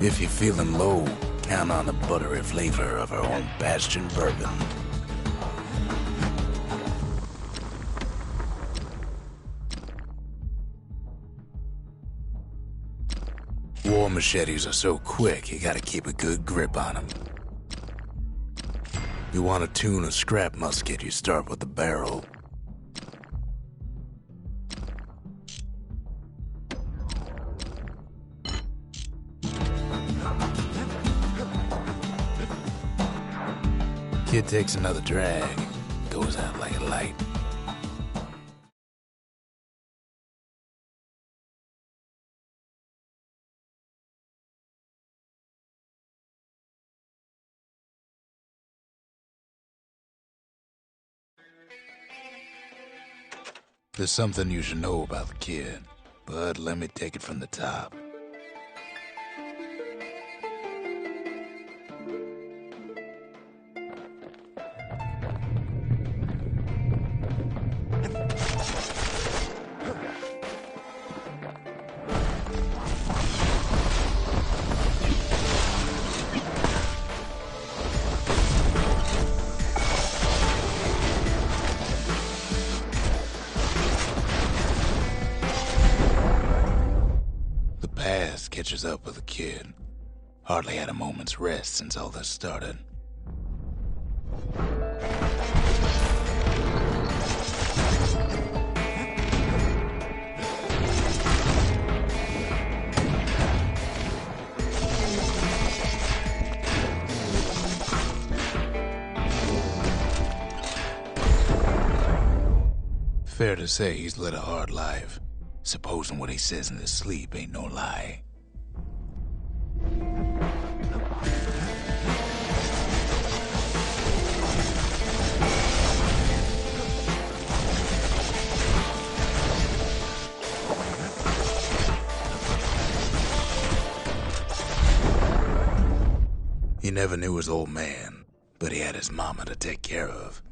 If you're feeling low, count on the buttery flavor of our own Bastion bourbon. War machetes are so quick, you gotta keep a good grip on them. You want to tune a scrap musket, you start with the barrel. Kid takes another drag, goes out like a light. There's something you should know about the kid, but let me take it from the top. Catches up with the kid. Hardly had a moment's rest since all this started. Fair to say he's led a hard life, supposing what he says in his sleep ain't no lie. He never knew his old man, but he had his mama to take care of.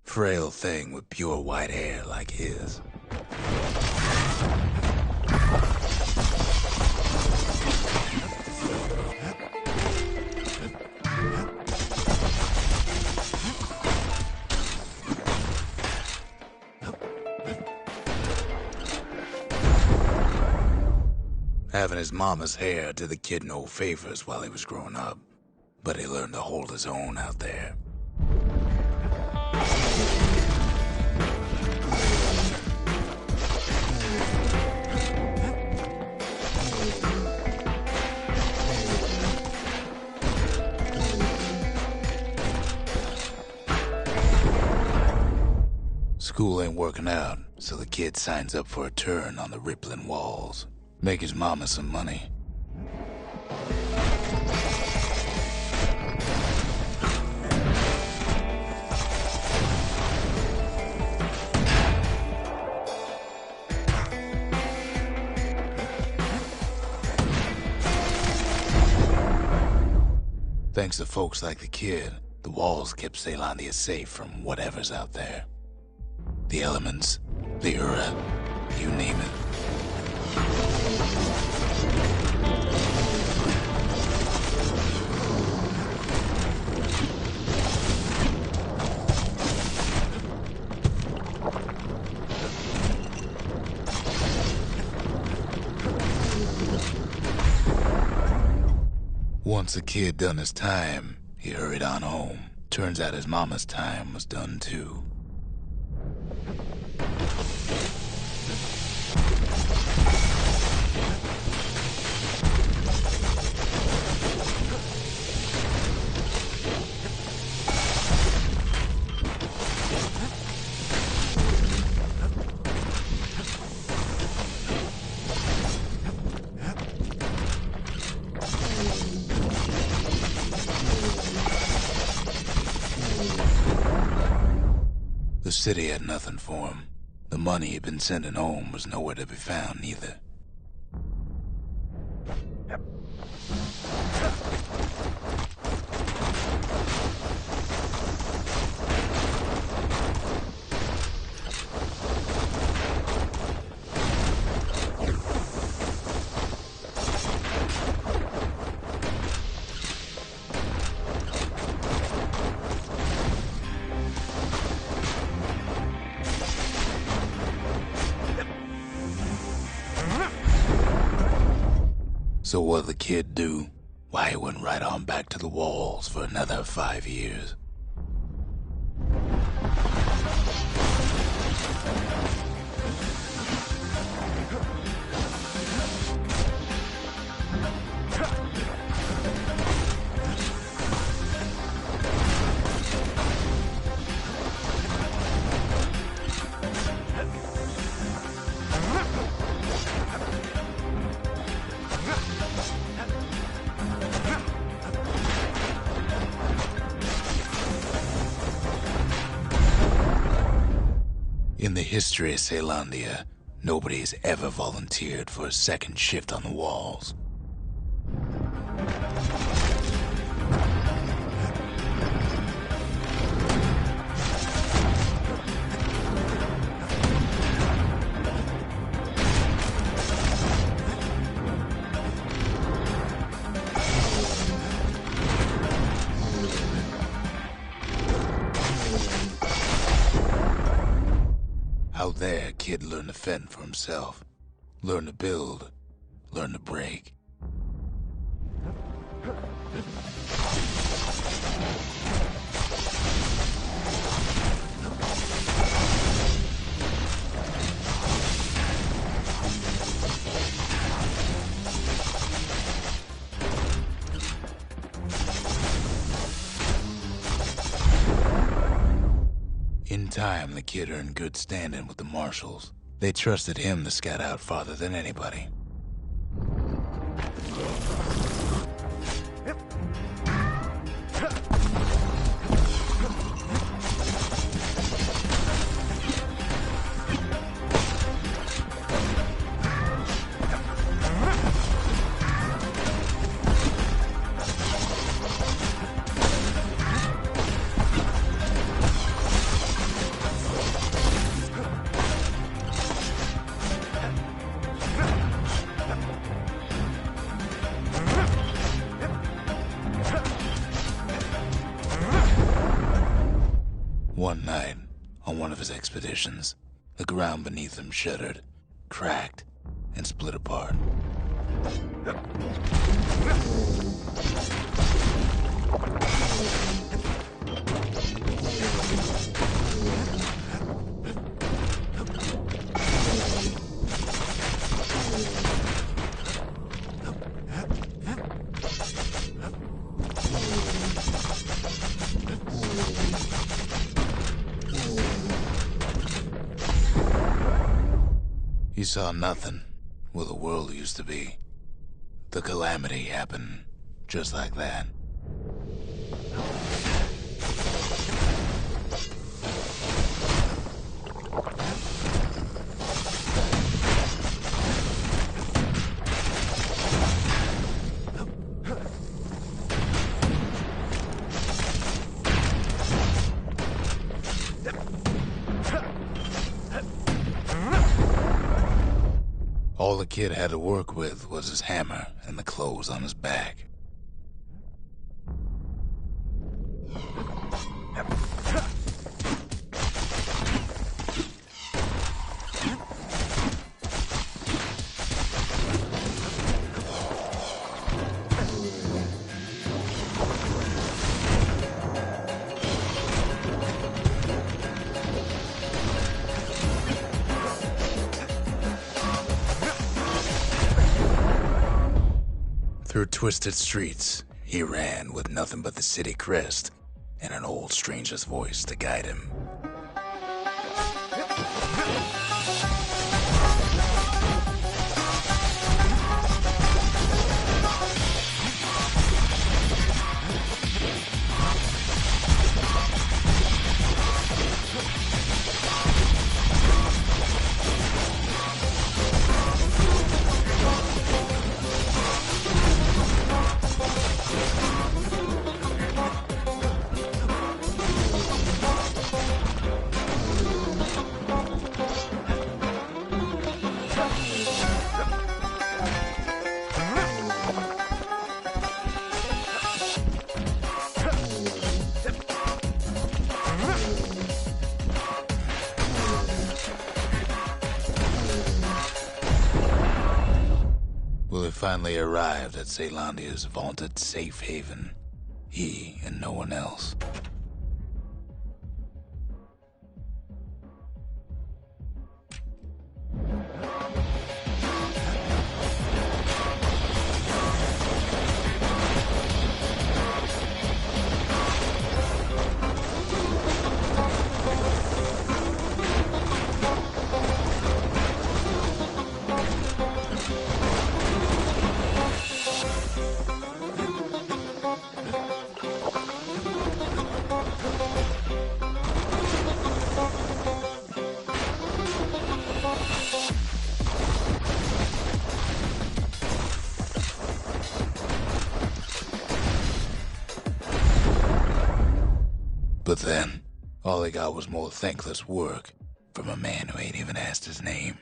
Frail thing with pure white hair like his. having his mama's hair did the kid no favors while he was growing up, but he learned to hold his own out there. School ain't working out, so the kid signs up for a turn on the rippling walls. Make his mama some money. Thanks to folks like the kid, the walls kept Caelondia safe from whatever's out there. The elements, the Ura, you name it. Once the kid done his time, he hurried on home. Turns out his mama's time was done too. The city had nothing for him. The money he'd been sending home was nowhere to be found either. So what'd the kid do? Why, he went right on back to the walls for another 5 years. In the history of Caelondia, nobody's ever volunteered for a second shift on the walls. Out there, kid learned to fend for himself. Learn to build. Learn to break. In time, the kid earned good standing with the marshals. They trusted him to scout out farther than anybody. One night, on one of his expeditions, the ground beneath him shuddered, cracked, and split apart. He saw nothing where the world used to be. The calamity happened just like that. All the kid had to work with was his hammer and the clothes on his back. Through twisted streets, he ran with nothing but the city crest and an old stranger's voice to guide him. Will have finally arrived at Caelondia's vaunted safe haven. He and no one else. But then, all he got was more thankless work from a man who ain't even asked his name.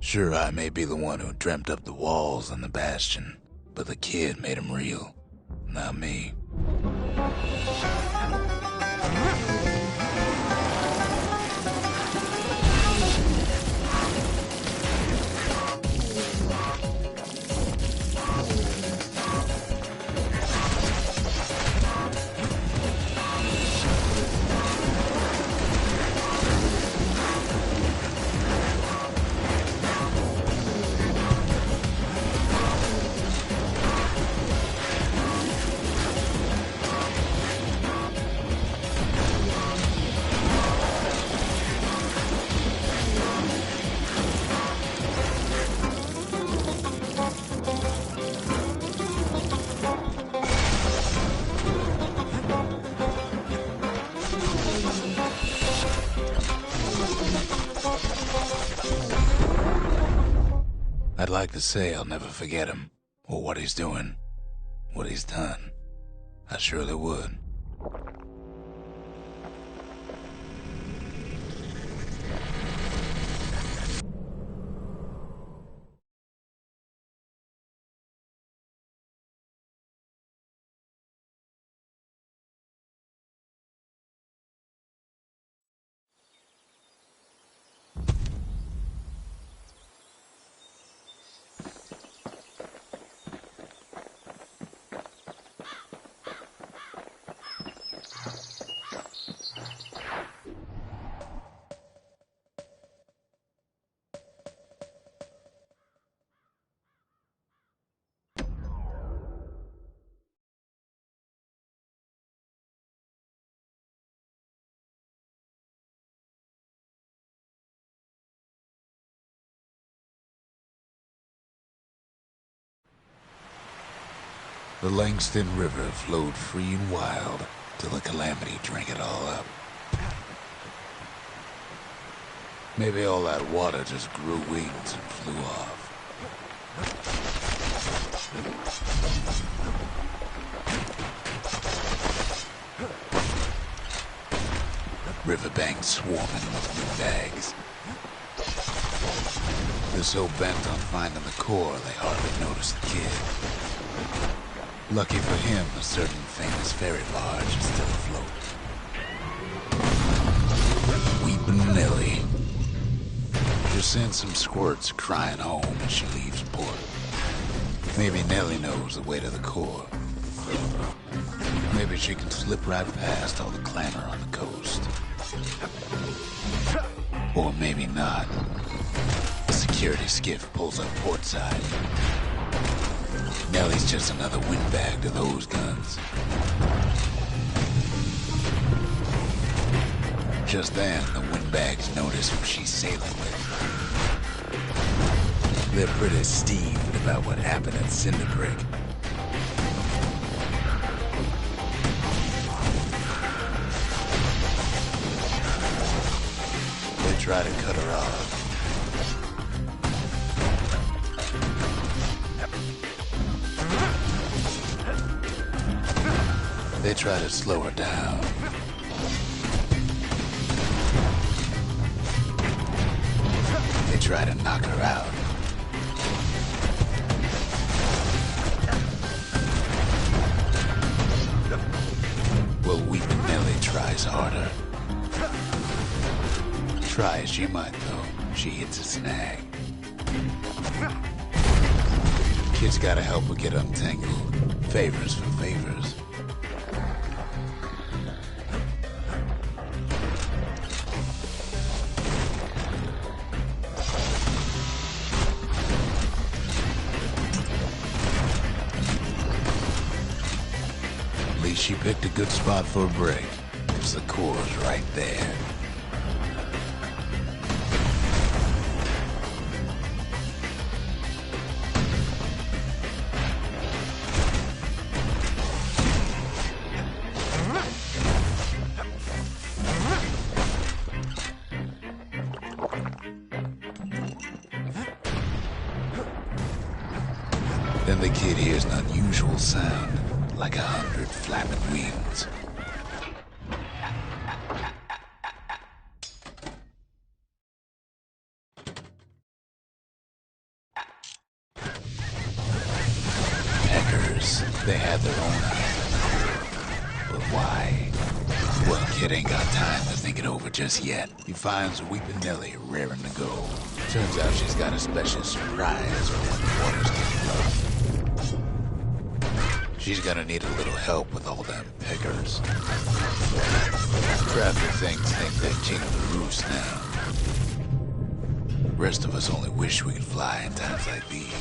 Sure, I may be the one who dreamt up the walls and the Bastion, but the kid made them real, not me. I'd like to say I'll never forget him, or what he's doing, what he's done. I surely would. The Langston River flowed free and wild till the calamity drank it all up. Maybe all that water just grew wings and flew off. Riverbanks swarming with new bags. They're so bent on finding the core, they hardly notice the kid. Lucky for him, a certain famous fairy barge is still afloat. Weepin' Nellie. Just send some squirts crying home as she leaves port. Maybe Nellie knows the way to the core. Maybe she can slip right past all the clamor on the coast. Or maybe not. A security skiff pulls up portside. Nellie's just another windbag to those guns. Just then, the windbags notice who she's sailing with. They're pretty steamed about what happened at Cinderbrick. They try to cut her off. They try to slow her down. They try to knock her out. Well, Weepin' Nellie tries harder. Try as she might, though, she hits a snag. Kid's gotta help her get untangled. Favors for favors. She picked a good spot for a break, because the core's right there. Then the kid hears an unusual sound. Like 100 flapping wings. Peckers, they had their own idea. But why? Well, kid ain't got time to think it over just yet. He finds Weepin' Nellie raring to go. Turns out she's got a special surprise when the waters get rough. She's gonna need a little help with all them peckers. Crafty things think they're king of the roost now. Rest of us only wish we could fly in times like these.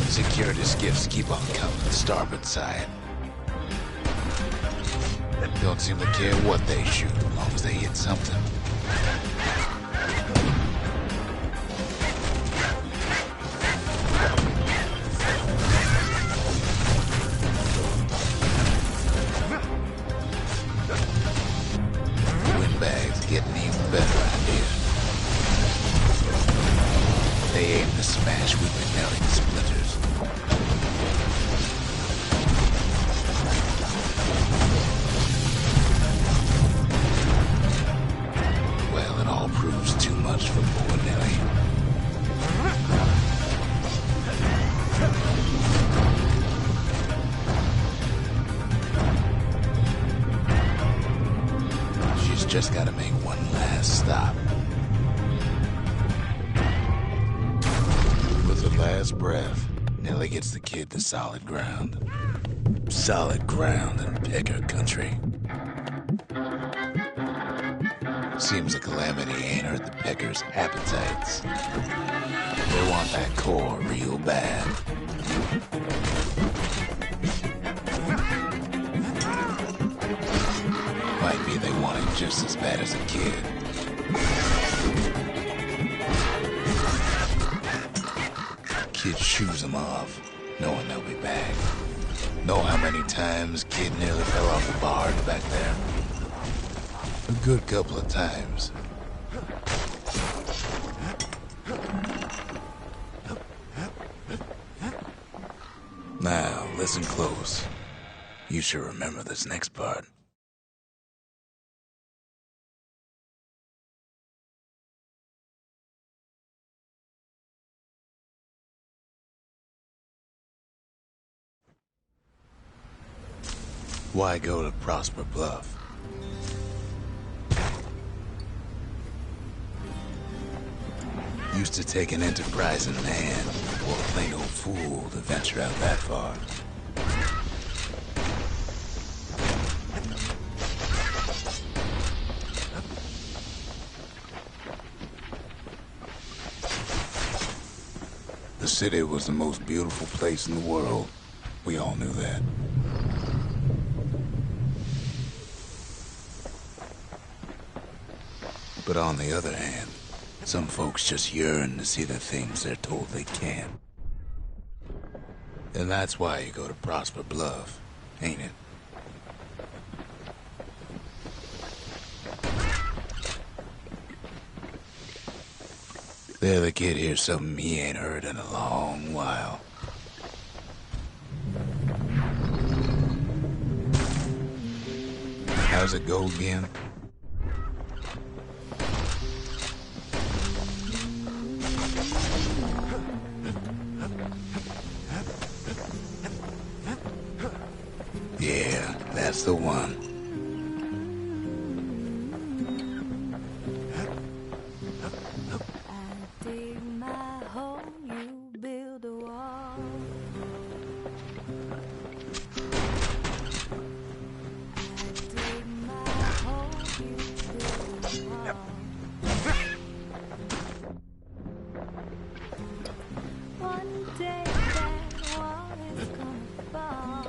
Security skiffs keep on coming to the starboard side. Don't seem to care what they shoot, as long as they hit something. get an even better idea. They aim to smash Weeping Nelly to splinters. Well, it all proves too much for poor Nelly. She's just got to make one last stop. With her last breath, Nelly gets the kid to solid ground. Solid ground in Pecker country. Seems the calamity ain't hurt the Peckers' appetites. They want that core real bad. Might be they want it just as bad as a kid. Kid shoos them off, knowing they'll be back. Know how many times Kid nearly fell off the barge back there? A good couple of times. Now, listen close. You should remember this next part. Why go to Prosper Bluff? Used to take an enterprising man or a plain old fool to venture out that far. The city was the most beautiful place in the world. We all knew that. But on the other hand, some folks just yearn to see the things they're told they can't. And that's why you go to Prosper Bluff, ain't it? There the kid hears something he ain't heard in a long while. How's it go again? Yeah, that's the one. I dig my hole, you build a wall. I dig my hole, you build a wall. One day that wall is gonna fall.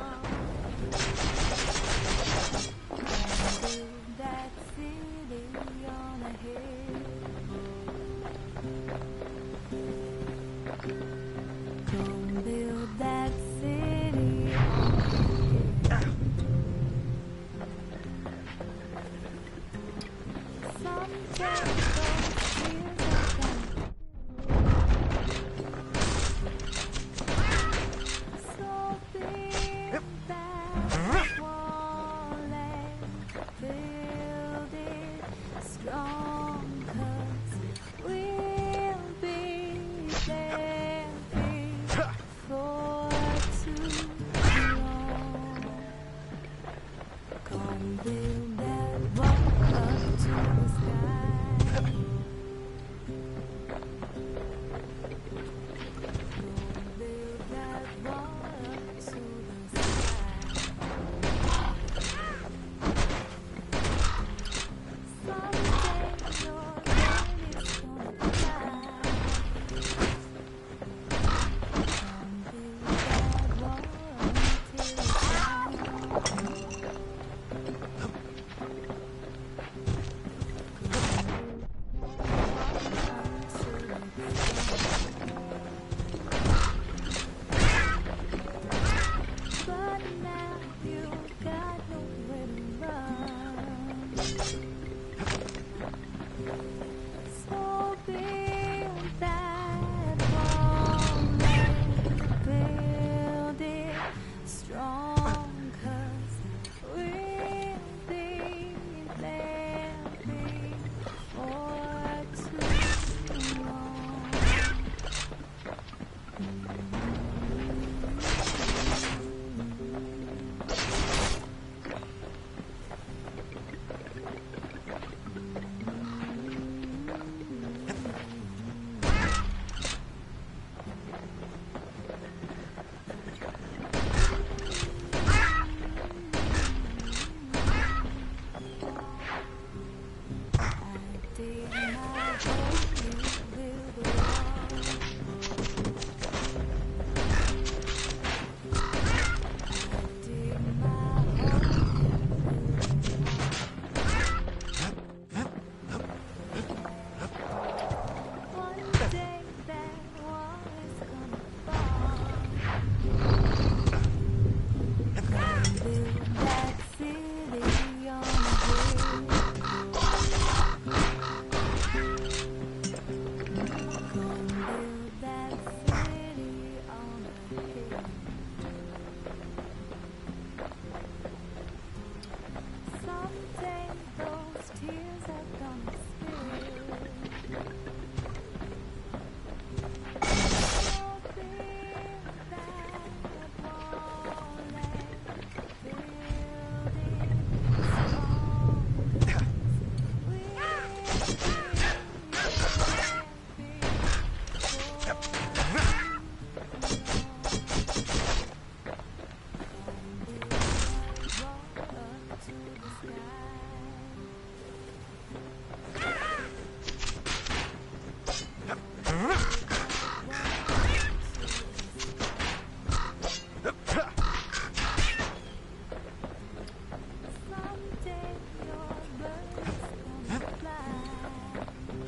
Build that city on a hill. Gonna build that city on a hill. Sometimes those tears are gonna so build that wall and build it strong, 'cause we'll be there before too long. Come build that wall up to the sky. Come build that wall up to the sky. Someday your rain is gonna fly. Come build that wall until it's gone.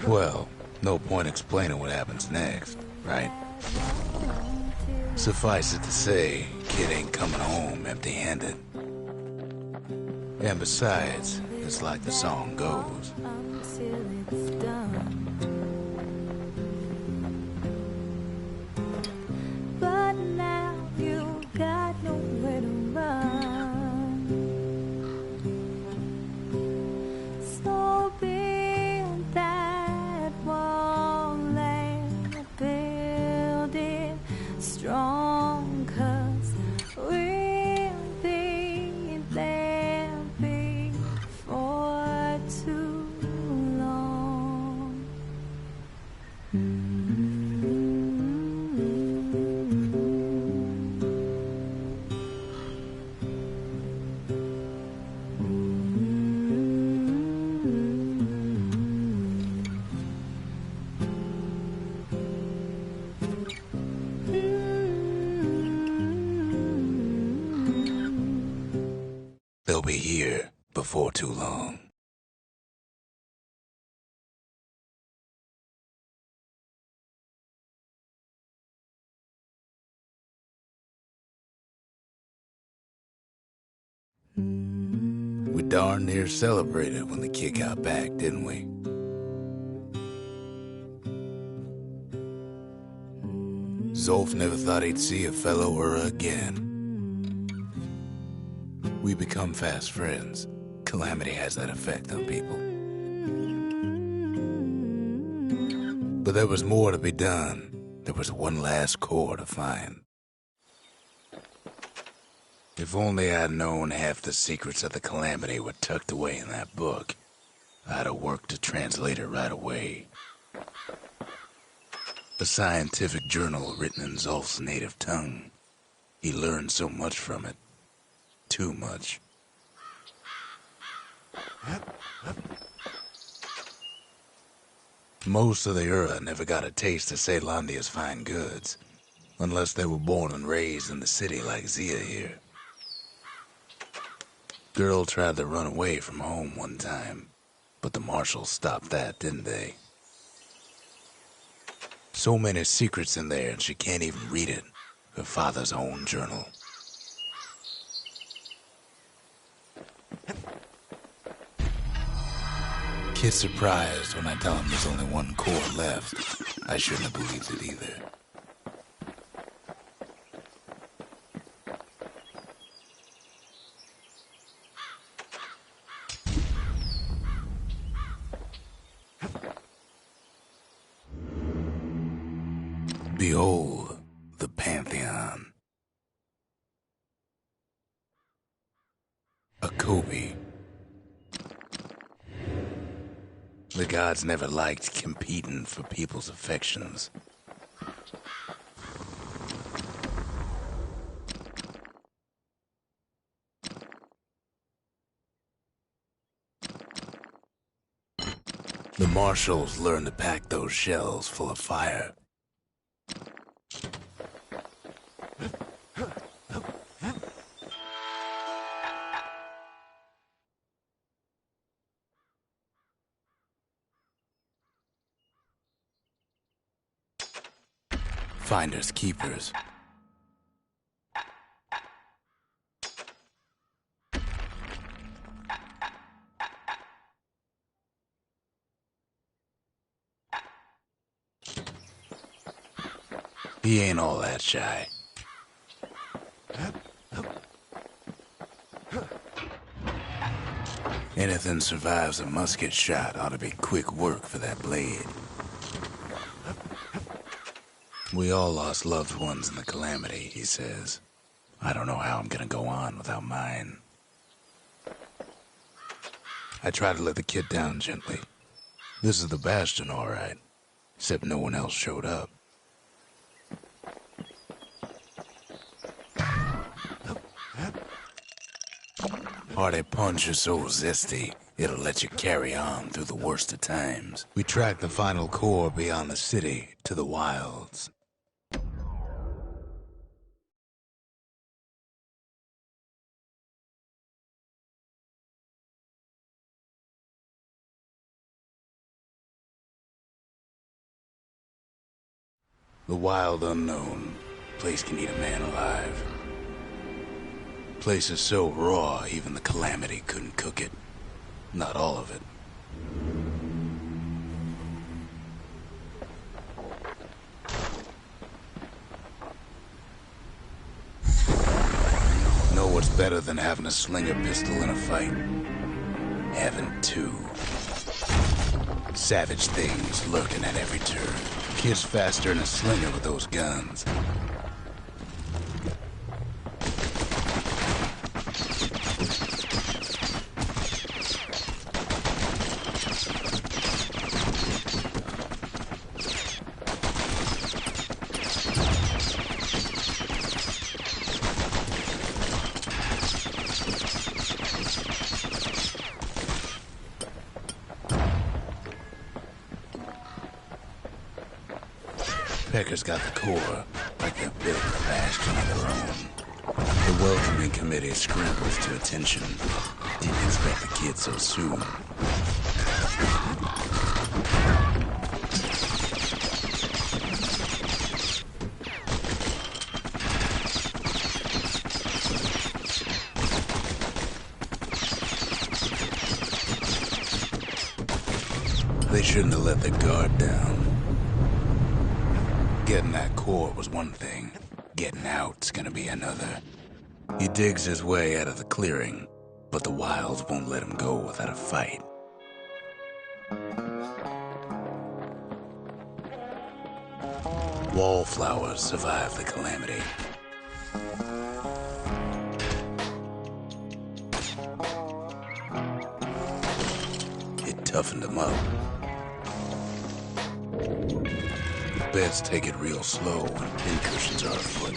Well, no point explaining what happens next, right? Suffice it to say, kid ain't coming home empty-handed. And besides, it's like the song goes. Until it's done. But now you got nowhere to run. So build that wall and build it strong, 'cause we'll be there before too long. They'll be here before too long. We darn near celebrated when the kid got back, didn't we? Zolf never thought he'd see a fellow Ura again. We become fast friends. Calamity has that effect on people. But there was more to be done. There was one last core to find. If only I'd known half the secrets of the Calamity were tucked away in that book, I'd have worked to translate it right away. A scientific journal written in Zolf's native tongue. He learned so much from it. Too much. Most of the Ura never got a taste of Ceylondia's fine goods, unless they were born and raised in the city like Zia here. Girl tried to run away from home one time, but the marshals stopped that, didn't they? So many secrets in there and she can't even read it. Her father's own journal. Kid's surprised when I tell him there's only one core left. I shouldn't have believed it either. Behold, the Pantheon. A Kobe. The gods never liked competing for people's affections. The marshals learned to pack those shells full of fire. Finders keepers. He ain't all that shy. Anything survives a musket shot ought to be quick work for that blade. We all lost loved ones in the Calamity, he says. I don't know how I'm gonna go on without mine. I try to let the kid down gently. This is the Bastion, all right. Except no one else showed up. Hearty punch is so zesty, it'll let you carry on through the worst of times. We track the final core beyond the city to the wilds. The wild unknown. Place can eat a man alive. Place is so raw, even the Calamity couldn't cook it. Not all of it. Know what's better than having a slinger pistol in a fight? Having two. Savage things lurking at every turn. Kid's faster than a slinger with those guns. Pecker's got the core, like they're building a Bastion of their own. The welcoming committee scrambles to attention. Didn't expect the kid so soon. They shouldn't have let their guard down. Getting that core was one thing. Getting out's gonna be another. He digs his way out of the clearing, but the wilds won't let him go without a fight. Wallflowers survived the Calamity. It toughened them up. Beds take it real slow when pincushions are afoot.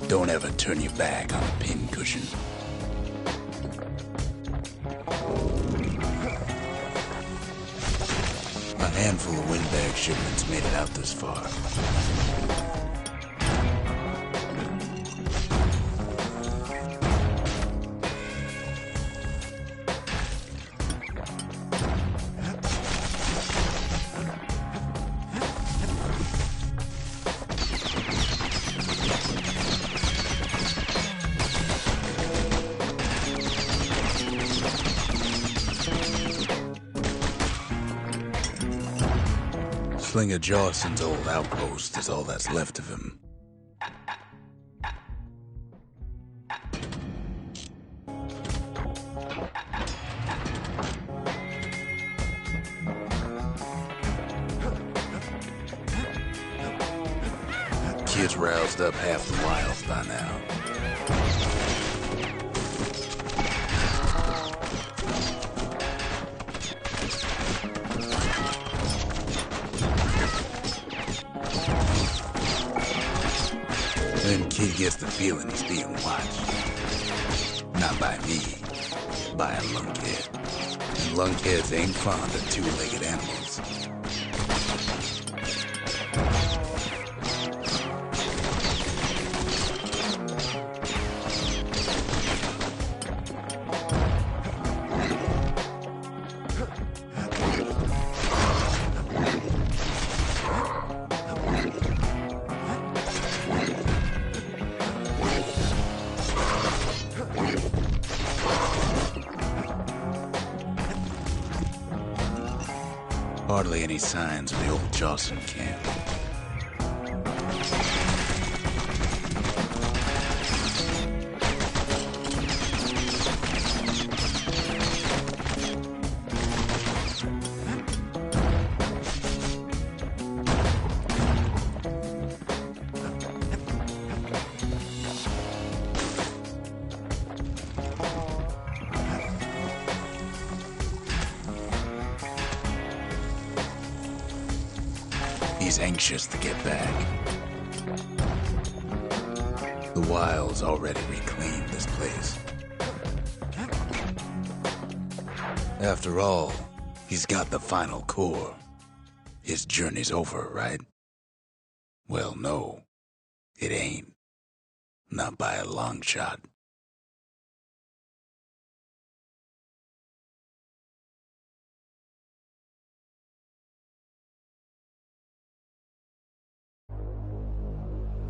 Don't ever turn your back on a pincushion. A handful of windbag shipments made it out this far. Slinger Jawson's old outpost is all that's left of him. Kid's roused up half the wilds by now. Then Kid gets the feeling he's being watched. Not by me, by a lunkhead. And lunkheads ain't fond of two-legged animals. Hardly any signs of the old Jawson camp. He's anxious to get back. The Wild's already reclaimed this place. After all, he's got the final core. His journey's over, right? Well, no, it ain't. Not by a long shot.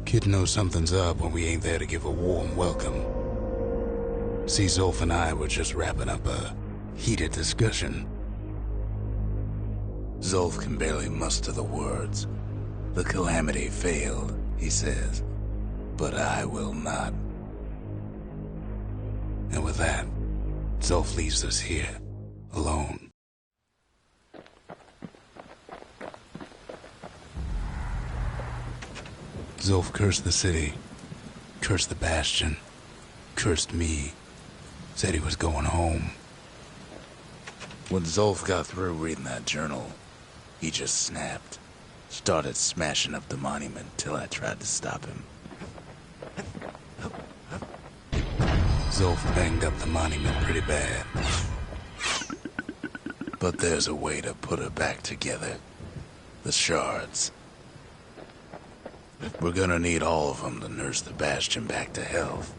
Kid knows something's up when we ain't there to give a warm welcome. See, Zolf and I were just wrapping up a heated discussion. Zolf can barely muster the words. The calamity failed, he says, but I will not. And with that, Zolf leaves us here, alone. Zolf cursed the city, cursed the Bastion, cursed me, said he was going home. When Zolf got through reading that journal, he just snapped, started smashing up the monument till I tried to stop him. Zolf banged up the monument pretty bad. But there's a way to put it back together. The shards. We're gonna need all of them to nurse the Bastion back to health.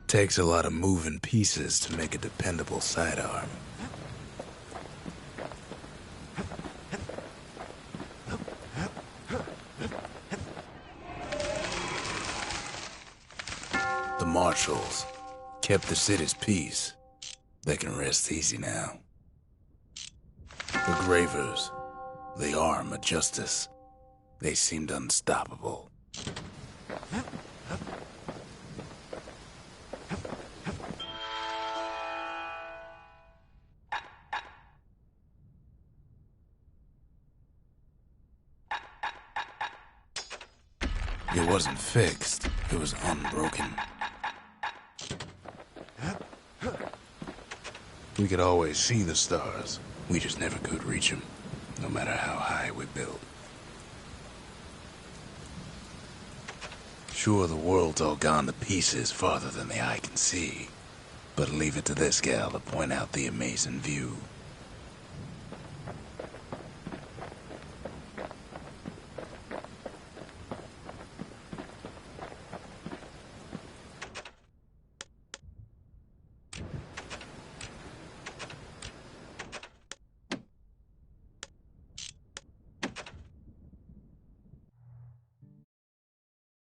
Takes a lot of moving pieces to make a dependable sidearm. The marshals kept the city's peace. They can rest easy now. The Gravers, the arm of justice, they seemed unstoppable. It wasn't fixed, it was unbroken. We could always see the stars, we just never could reach them, no matter how high we built. Sure, the world's all gone to pieces farther than the eye can see, but leave it to this gal to point out the amazing view.